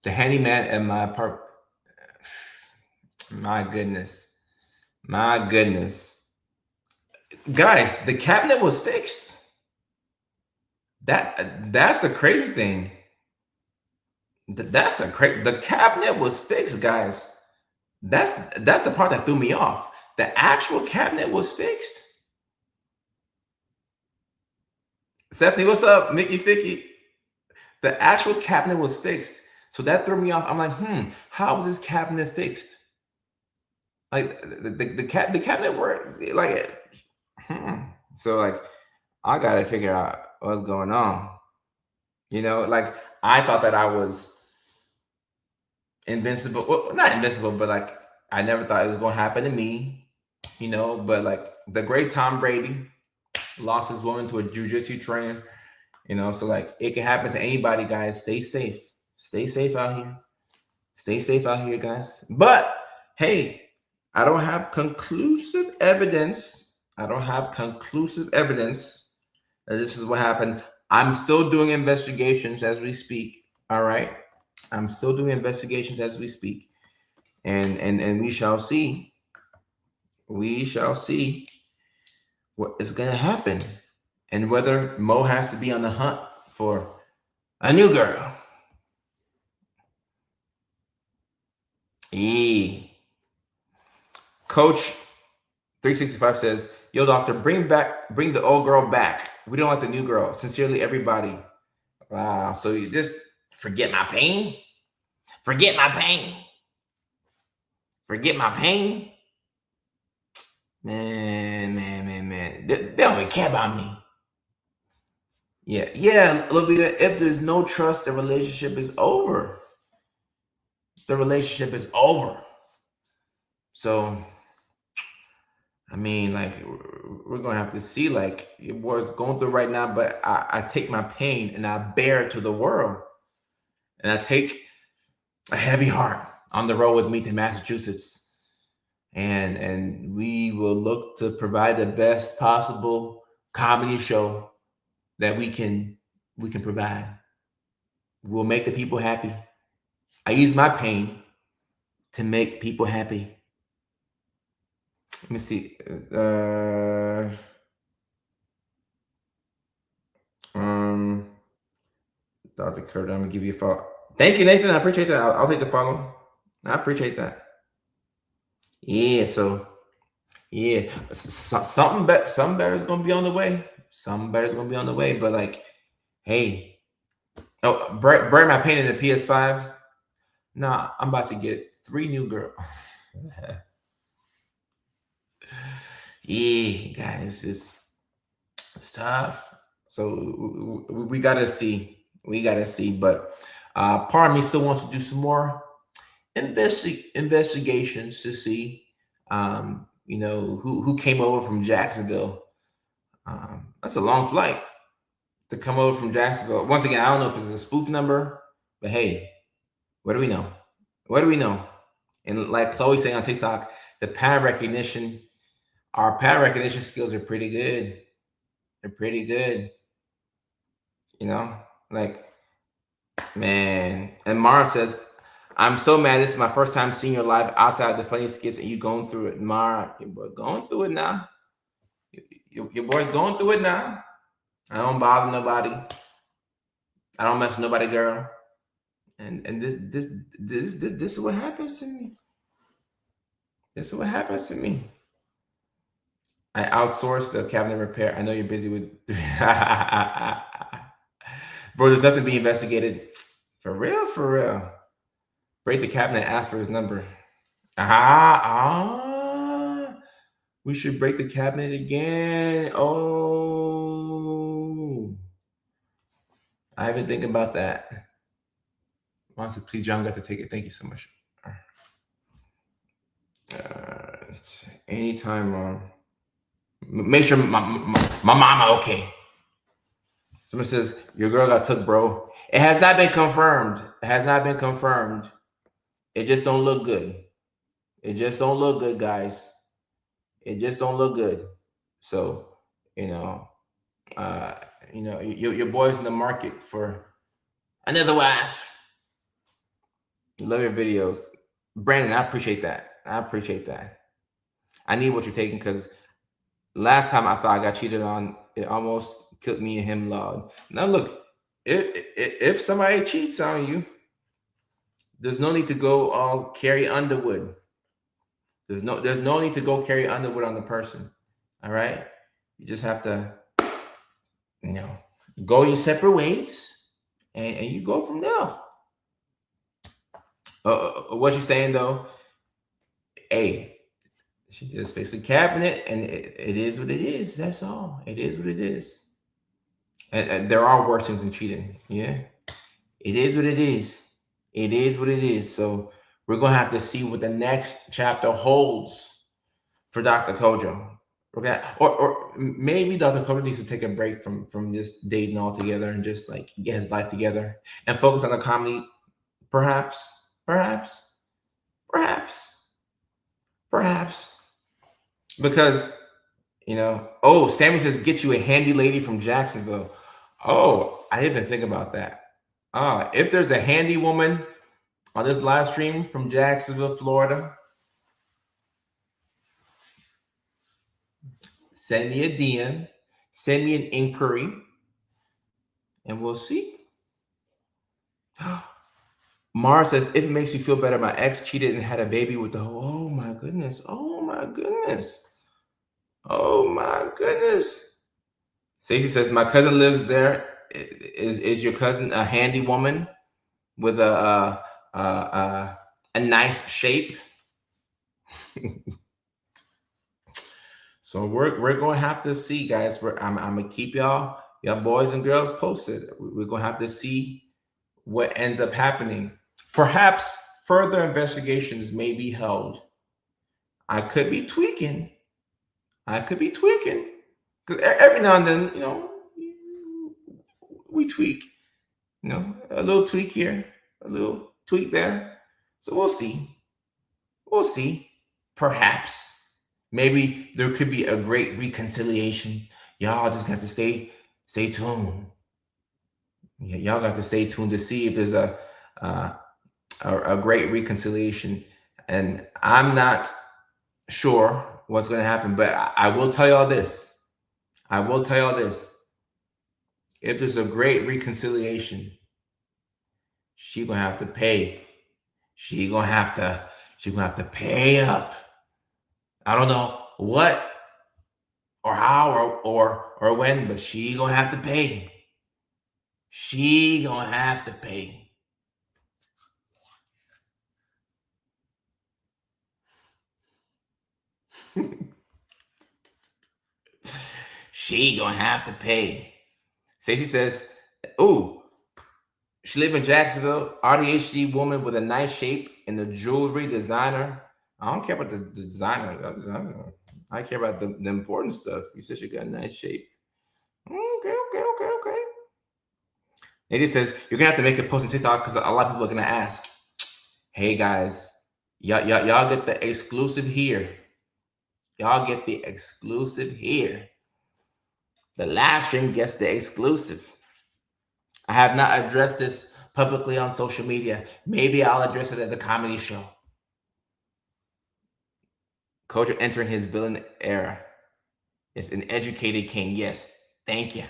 handyman at my apartment. My goodness. My goodness. Guys, the cabinet was fixed. That's a crazy thing. The cabinet was fixed, guys. That's the part that threw me off. The actual cabinet was fixed. Stephanie, what's up? Mickey Ficky. The actual cabinet was fixed. So that threw me off. I'm like, how was this cabinet fixed? Like the cabinet worked like so like I gotta figure out what's going on. Like I thought that I was invincible. Well, not invincible, but like I never thought it was gonna happen to me. But like the great Tom Brady lost his woman to a jujitsu trainer. So like it can happen to anybody, guys. Stay safe. Stay safe out here. Stay safe out here, guys. But hey, I don't have conclusive evidence. I don't have conclusive evidence that this is what happened. I'm still doing investigations as we speak. All right. I'm still doing investigations as we speak. And we shall see. We shall see what is going to happen and whether Mo has to be on the hunt for a new girl. Coach 365 says, yo, doctor, bring the old girl back. We don't want the new girl. Sincerely, everybody. Wow. So you just forget my pain? Forget my pain. Forget my pain? Man. They don't even care about me. Yeah, Lovita, if there's no trust, the relationship is over. The relationship is over. So, I mean, like, we're gonna have to see, like, what's going through right now. But I take my pain and I bear it to the world, and I take a heavy heart on the road with me to Massachusetts, and we will look to provide the best possible comedy show that we can provide. We'll make the people happy. I use my pain to make people happy. Let me see. Um, Dr. Curtin, I'm gonna give you a follow. Thank you, Nathan. I appreciate that. I'll take the follow. I appreciate that. Yeah. So yeah, something better is gonna be on the way. Something better is gonna be on the way. But like, hey, oh, burn my pain in the PS5. Nah, I'm about to get 3 new girls. Yeah, guys, it's tough. So we gotta see. We gotta see. But part of me still wants to do some more investigations to see, who came over from Jacksonville. That's a long flight to come over from Jacksonville. Once again, I don't know if it's a spoof number, but hey, what do we know? What do we know? And like Chloe saying on TikTok, the pattern recognition, our pattern recognition skills are pretty good. They're pretty good. You know, like, man. And Mara says, I'm so mad. This is my first time seeing your live outside the funny skits and you going through it. Mara, your boy going through it now. Your boy's going through it now. I don't bother nobody. I don't mess with nobody, girl. And this is what happens to me. This is what happens to me. I outsourced the cabinet repair. I know you're busy with bro, there's nothing being investigated. For real, for real. Break the cabinet, ask for his number. We should break the cabinet again. Oh, I haven't think about that. Wants to please John got to take it. Thank you so much. Anytime, Mom. Make sure my mama okay. Someone says your girl got took, bro. It has not been confirmed. It has not been confirmed. It just don't look good. It just don't look good, guys. It just don't look good. So, you know, your boy's in the market for another wife. Love your videos, Brandon. I appreciate that. I appreciate that. I need what you're taking because last time I thought I got cheated on, it almost killed me and him loud. Now look, if somebody cheats on you, there's no need to go all Carrie Underwood. There's no need to go Carrie Underwood on the person. All right, you just have to, go your separate ways, and you go from there. What you saying though? Hey, she just fixed the cabinet, and it is what it is. That's all. It is what it is. And there are worse things than cheating. Yeah, it is what it is. It is what it is. So we're gonna have to see what the next chapter holds for Dr. Kojo. We're gonna, or maybe Dr. Kojo needs to take a break from just dating altogether and just like get his life together and focus on the comedy. Perhaps, perhaps, perhaps, perhaps, because oh, Sammy says get you a handy lady from Jacksonville. Oh, I didn't even think about that. If there's a handy woman on this live stream from Jacksonville, Florida, send me a DM, send me an inquiry, and we'll see. Mara says, if it makes you feel better, my ex cheated and had a baby with the oh my goodness. Oh my goodness. Oh my goodness. Stacey says, my cousin lives there. Is your cousin a handy woman with a nice shape? So we're gonna have to see, guys. I'm gonna keep y'all y'all boys and girls posted. We're gonna have to see what ends up happening. Perhaps further investigations may be held. I could be tweaking. Because every now and then, we tweak. A little tweak here, a little tweak there. So we'll see. We'll see. Perhaps. Maybe there could be a great reconciliation. Y'all just got to stay tuned. Yeah, y'all got to stay tuned to see if there's a great reconciliation. And I'm not sure what's going to happen, but I will tell y'all this. If there's a great reconciliation, she gonna have to pay. She gonna have to pay up. I don't know what or how or when, but she gonna have to pay. She gonna have to pay. She gonna have to pay. Stacey says, "Ooh, she live in Jacksonville. RDHD woman with a nice shape in the jewelry designer. I don't care about the designer. I care about the important stuff. You said she got a nice shape. Okay. Lady says, you're gonna have to make a post on TikTok because a lot of people are gonna ask, hey guys, y'all get the exclusive here. Y'all get the exclusive here. The live stream gets the exclusive. I have not addressed this publicly on social media. Maybe I'll address it at the comedy show. Kojo entering his villain era. Yes, an educated king. Yes, thank you.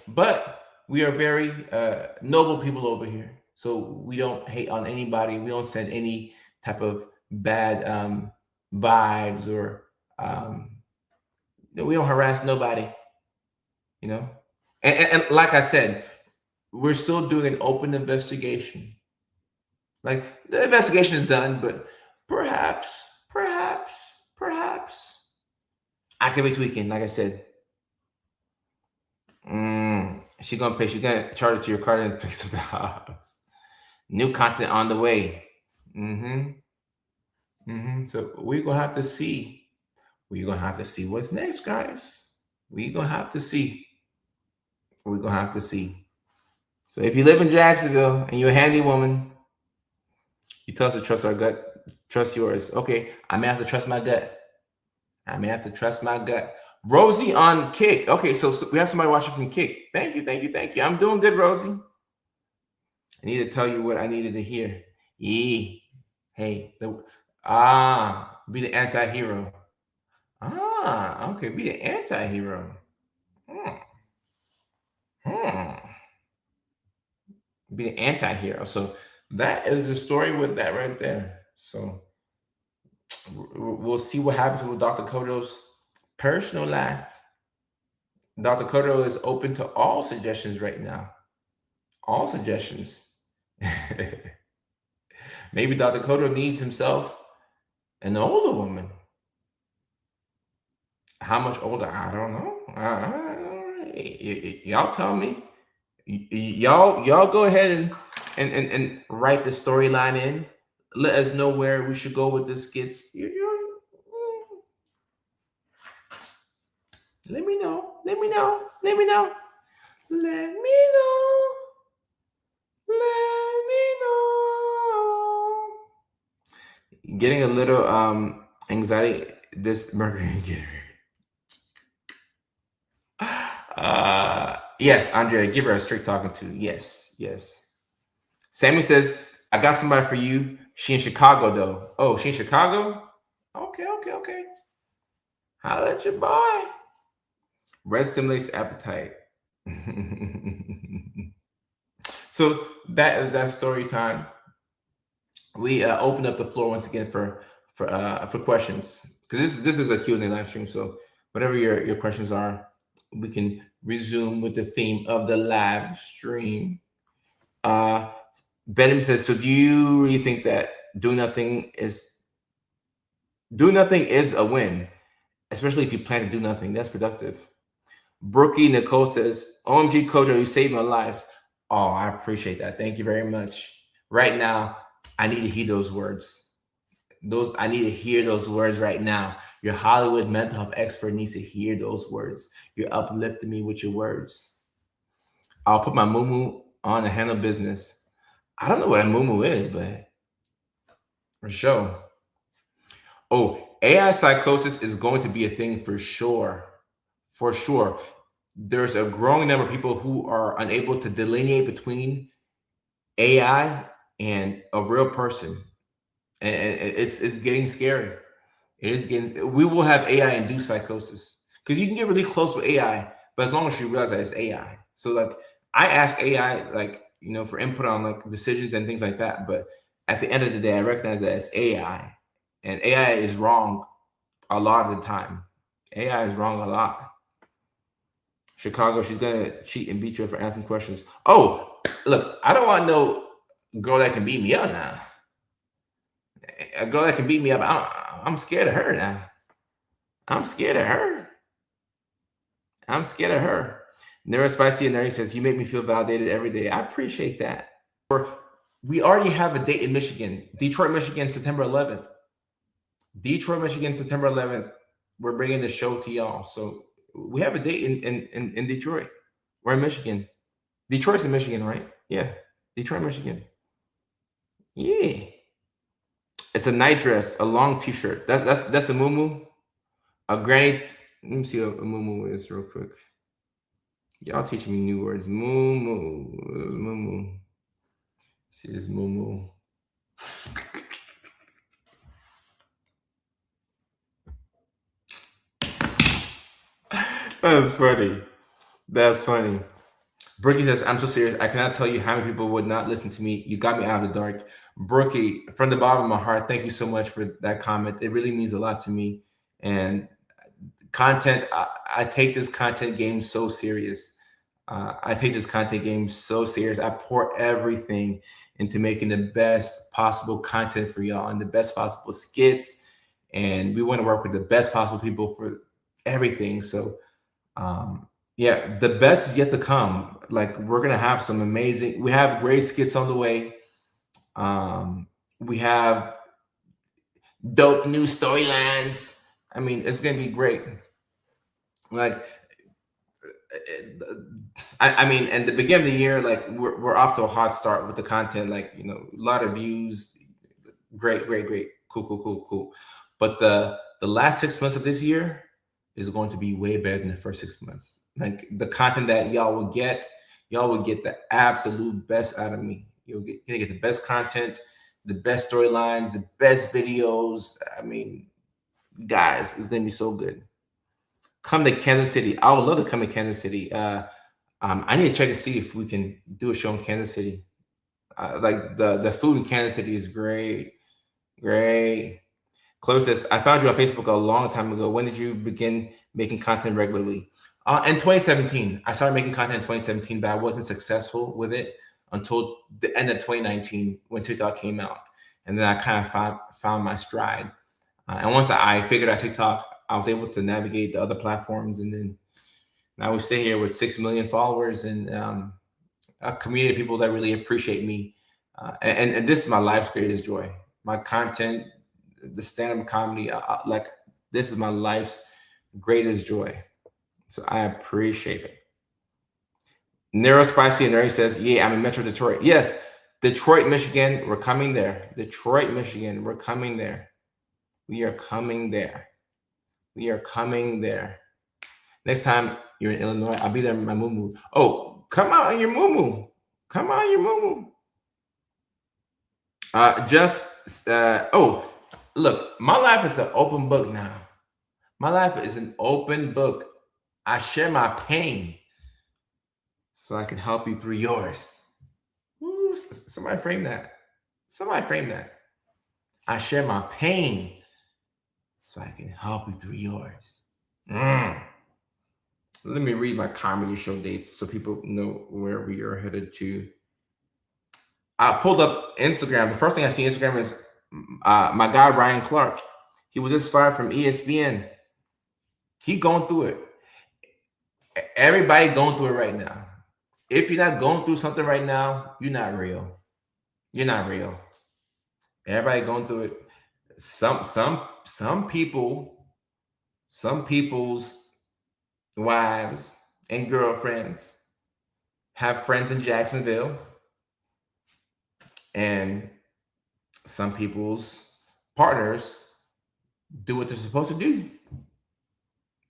But we are very noble people over here. So we don't hate on anybody. We don't send any type of bad vibes or we don't harass nobody, And like I said, we're still doing an open investigation. Like the investigation is done, but perhaps I could be tweaking. Like I said, she's gonna pay. She's gonna charge it to your card and fix up the house. New content on the way. So we're gonna have to see. We're gonna have to see what's next, guys. We're gonna have to see. So if you live in Jacksonville and you're a handy woman, you tell us to trust our gut, trust yours. Okay, I may have to trust my gut. Rosie on Kick. Okay, so we have somebody watching from Kick. Thank you. I'm doing good, Rosie. I need to tell you what I needed to hear. Hey, be the anti-hero. Okay, be the anti-hero. Be the anti-hero. So that is the story with that right there. So we'll see what happens with Dr. Kojo's personal life. Dr. Kojo is open to all suggestions right now. All suggestions. Maybe Dr. Kojo needs himself an older woman. How much older? I don't know. Y'all tell me. Y'all go ahead and write the storyline in. Let us know where we should go with the skits. Let me know. Getting a little anxiety this Mercury. Yes, Andrea, give her a straight talking to. Yes. Sammy says, I got somebody for you. She in Chicago though. Oh, she in Chicago? Okay. Holla at your boy. Red stimulates appetite. So that is that story time. We open up the floor once again for questions, because this is a Q&A live stream. So whatever your questions are, we can resume with the theme of the live stream. Benjamin says, so do you really think that do nothing is a win, especially if you plan to do nothing? That's productive. Brookie Nicole says, OMG Kojo, you saved my life. Oh, I appreciate that. Thank you very much. Right now, I need to hear those words. I need to hear those words right now. Your Hollywood mental health expert needs to hear those words. You're uplifting me with your words. I'll put my moo on to handle business. I don't know what a moo is, but for sure. Oh, AI psychosis is going to be a thing for sure. For sure. There's a growing number of people who are unable to delineate between AI and a real person. And it's getting scary. It is getting, we will have AI induced psychosis because you can get really close with AI, but as long as you realize that it's AI. So like I ask AI, like, for input on like decisions and things like that. But at the end of the day, I recognize that it's AI, and AI is wrong a lot of the time. AI is wrong a lot. Chicago, she's gonna cheat and beat you for asking questions. Oh, look, I don't want no girl that can beat me up now. A girl that can beat me up, I'm scared of her now. I'm scared of her. I'm scared of her. Neurospicy and Neri says, you make me feel validated every day. I appreciate that. We already have a date in Michigan. Detroit, Michigan, September 11th. Detroit, Michigan, September 11th. We're bringing the show to y'all. So we have a date in Detroit. We're in Michigan. Detroit's in Michigan, right? Yeah. Detroit, Michigan. Yeah. It's a night dress, a long t-shirt. That's a moo. A granny. Let me see what a moo is real quick. Y'all teaching me new words. Moo. See this moo. That's funny. That's funny. Brookie says, I'm so serious. I cannot tell you how many people would not listen to me. You got me out of the dark. Brookie, from the bottom of my heart, thank you so much for that comment. It really means a lot to me. And content, I take this content game so serious. I take this content game so serious. I pour everything into making the best possible content for y'all and the best possible skits. And we want to work with the best possible people for everything. So, yeah, the best is yet to come. Like, we're going to have some amazing, we have great skits on the way. We have dope new storylines. I mean, it's going to be great. Like, I mean, and the beginning of the year, like we're off to a hot start with the content, like, a lot of views. Great. Cool. But the last 6 months of this year is going to be way better than the first 6 months. Like, the content that y'all will get the absolute best out of me. You're gonna get the best content, the best storylines, the best videos. I mean, guys, it's gonna be so good. Come to Kansas City. I would love to come to Kansas City. I need to check and see if we can do a show in Kansas City. Like the food in Kansas City is great. Chloe says, I found you on Facebook a long time ago. When did you begin making content regularly? In 2017. I started making content in 2017, but I wasn't successful with it until the end of 2019 when TikTok came out. And then I kind of found my stride. And once I figured out TikTok, I was able to navigate the other platforms. And then now we sit here with 6 million followers and a community of people that really appreciate me. And this is my life's greatest joy. My content, the stand-up comedy, like, this is my life's greatest joy. So I appreciate it. Neurospicy and Neri says, yeah, I'm in Metro Detroit. Yes, Detroit, Michigan, we're coming there. Detroit, Michigan, we're coming there. We are coming there. Next time you're in Illinois, I'll be there with my moo. Oh, come out on your moo. Look, my life is an open book now. My life is an open book. I share my pain so I can help you through yours. Ooh, somebody frame that. I share my pain so I can help you through yours. Let me read my comedy show dates so people know where we are headed to. I pulled up Instagram. The first thing I see on Instagram is my guy, Ryan Clark. He was just fired from ESPN. He going through it. Everybody going through it right now. If you're not going through something right now, you're not real. You're not real. Everybody going through it. Some people's wives and girlfriends have friends in Jacksonville, and some people's partners do what they're supposed to do.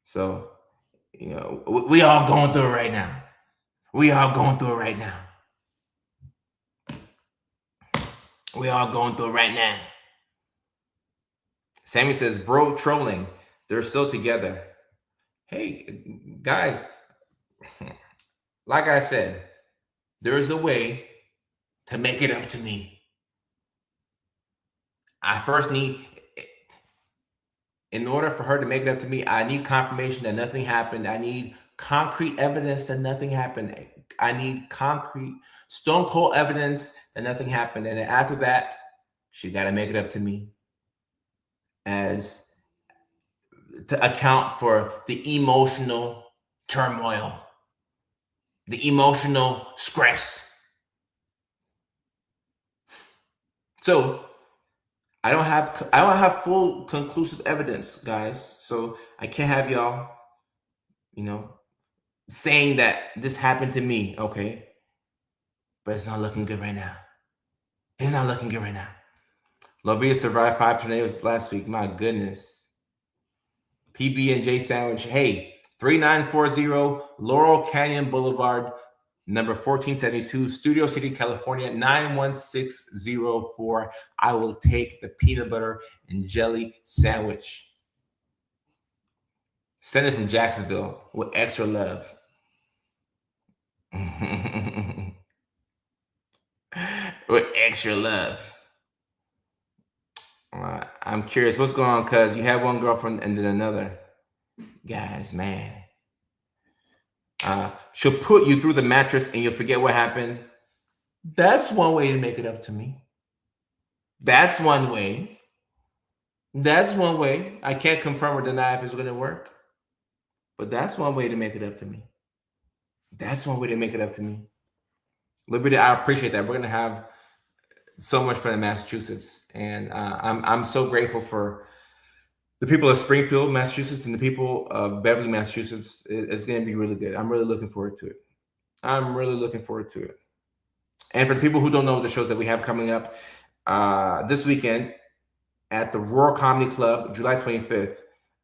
So, we all going through it right now. We all going through it right now. We all going through it right now. Sammy says, bro, trolling. They're still together. Hey, guys, like I said, there is a way to make it up to me. I first need, in order for her to make it up to me, I need confirmation that nothing happened. I need concrete evidence that nothing happened. I need concrete, stone cold evidence that nothing happened. And then after that, she got to make it up to me as to account for the emotional turmoil, the emotional stress. So I don't have full conclusive evidence, guys. So I can't have y'all, saying that this happened to me, okay? But it's not looking good right now. It's not looking good right now. Lovia survived 5 tornadoes last week. My goodness. PB&J Sandwich. Hey, 3940 Laurel Canyon Boulevard, number 1472, Studio City, California, 91604. I will take the peanut butter and jelly sandwich. Send it from Jacksonville with extra love. With extra love. I'm curious what's going on, cuz you have one girlfriend and then another. Guys, man. She'll put you through the mattress and you'll forget what happened. That's one way to make it up to me. That's one way. That's one way. I can't confirm or deny if it's going to work. But that's one way to make it up to me. That's one way to make it up to me. Liberty, I appreciate that. We're going to have so much fun in Massachusetts. And I'm so grateful for the people of Springfield, Massachusetts, and the people of Beverly, Massachusetts. It's going to be really good. I'm really looking forward to it. I'm really looking forward to it. And for the people who don't know the shows that we have coming up this weekend at the Roar Comedy Club, July 25th,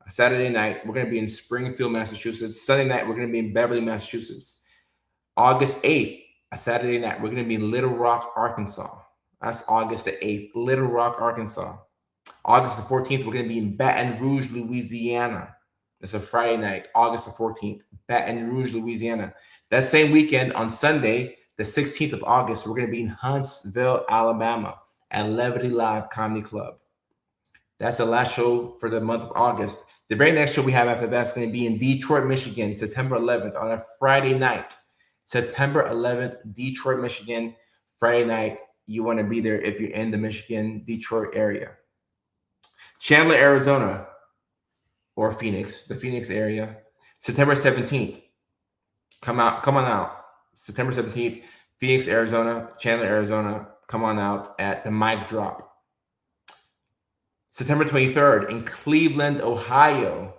Saturday night, we're going to be in Springfield, Massachusetts. Sunday night, we're going to be in Beverly, Massachusetts. August 8th, a Saturday night, we're going to be in Little Rock, Arkansas. That's August the 8th, Little Rock, Arkansas. August the 14th, we're going to be in Baton Rouge, Louisiana. It's a Friday night, August the 14th, Baton Rouge, Louisiana. That same weekend, on Sunday, the 16th of August, we're going to be in Huntsville, Alabama at Levity Live Comedy Club. That's the last show for the month of August. The very next show we have after that is going to be in Detroit, Michigan, September 11th on a Friday night. September 11th, Detroit, Michigan, Friday night. You want to be there if you're in the Michigan, Detroit area. Chandler, Arizona, or Phoenix, the Phoenix area, September 17th. Come on out. September 17th, Phoenix, Arizona, Chandler, Arizona. Come on out at the Mic Drop. September 23rd in Cleveland, Ohio.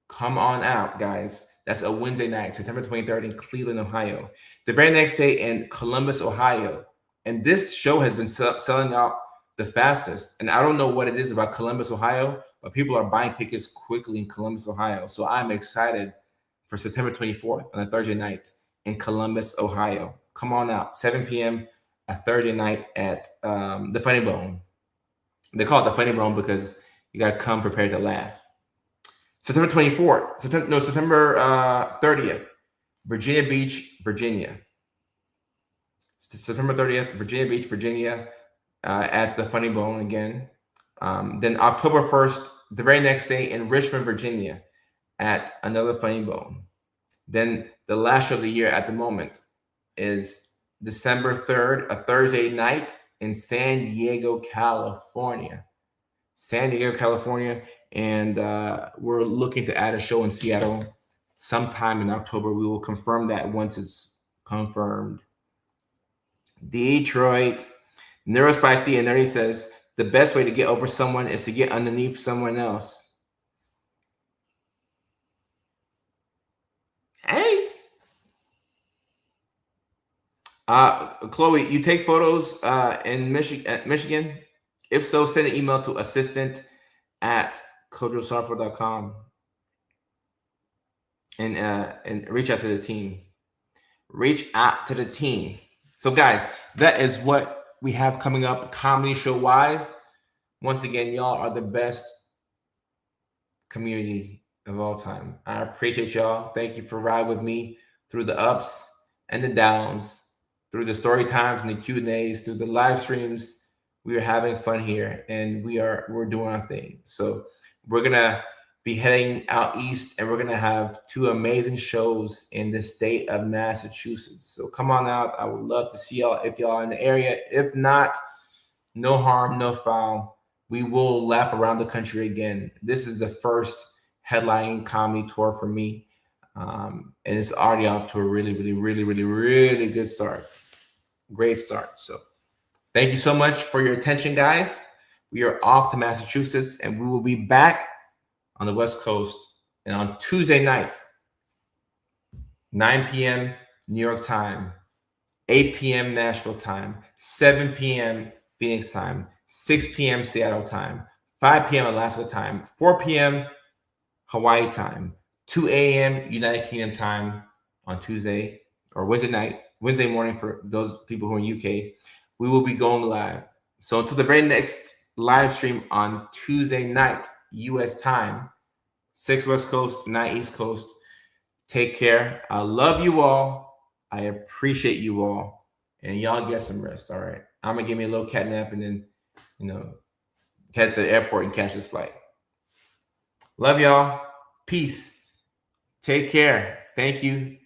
Come on out, guys. That's a Wednesday night, September 23rd in Cleveland, Ohio. The very next day in Columbus, Ohio. And this show has been selling out the fastest. And I don't know what it is about Columbus, Ohio, but people are buying tickets quickly in Columbus, Ohio. So I'm excited for September 24th on a Thursday night in Columbus, Ohio. Come on out, 7 p.m. a Thursday night at the Funny Bone. They call it the Funny Bone because you got to come prepared to laugh. September 24th, September 30th, Virginia Beach, Virginia. September 30th, Virginia Beach, Virginia, at the Funny Bone again. Then October 1st, the very next day in Richmond, Virginia, at another Funny Bone. Then the last show of the year at the moment is December 3rd, a Thursday night in San Diego, California. San Diego, California. And we're looking to add a show in Seattle sometime in October. We will confirm that once it's confirmed. Detroit. Neurospicy and Nerdy says the best way to get over someone is to get underneath someone else. Hey. Chloe, you take photos in Michigan? If so, send an email to assistant@kojosarfo.com and reach out to the team. Reach out to the team. So, guys, that is what we have coming up comedy show wise. Once again, y'all are the best community of all time. I appreciate y'all. Thank you for riding with me through the ups and the downs, through the story times and the Q&As, through the live streams. We are having fun here, and we're doing our thing. So we're gonna be heading out east, and we're gonna have 2 amazing shows in the state of Massachusetts. So come on out. I would love to see y'all if y'all are in the area. If not, no harm, no foul. We will lap around the country again. This is the first headlining comedy tour for me. And it's already off to a really good start. Great start. So thank you so much for your attention, guys. We are off to Massachusetts, and we will be back on the West Coast and on Tuesday night, 9 p.m. New York time, 8 p.m. Nashville time, 7 p.m. Phoenix time, 6 p.m. Seattle time, 5 p.m. Alaska time, 4 p.m. Hawaii time, 2 a.m. United Kingdom time on Tuesday or Wednesday morning for those people who are in UK. We will be going live. So until the very next live stream on Tuesday night, US time, 6 West Coast, 9 East Coast. Take care. I love you all. I appreciate you all. And y'all get some rest, all right? I'm going to give me a little cat nap and then, head to the airport and catch this flight. Love y'all. Peace. Take care. Thank you.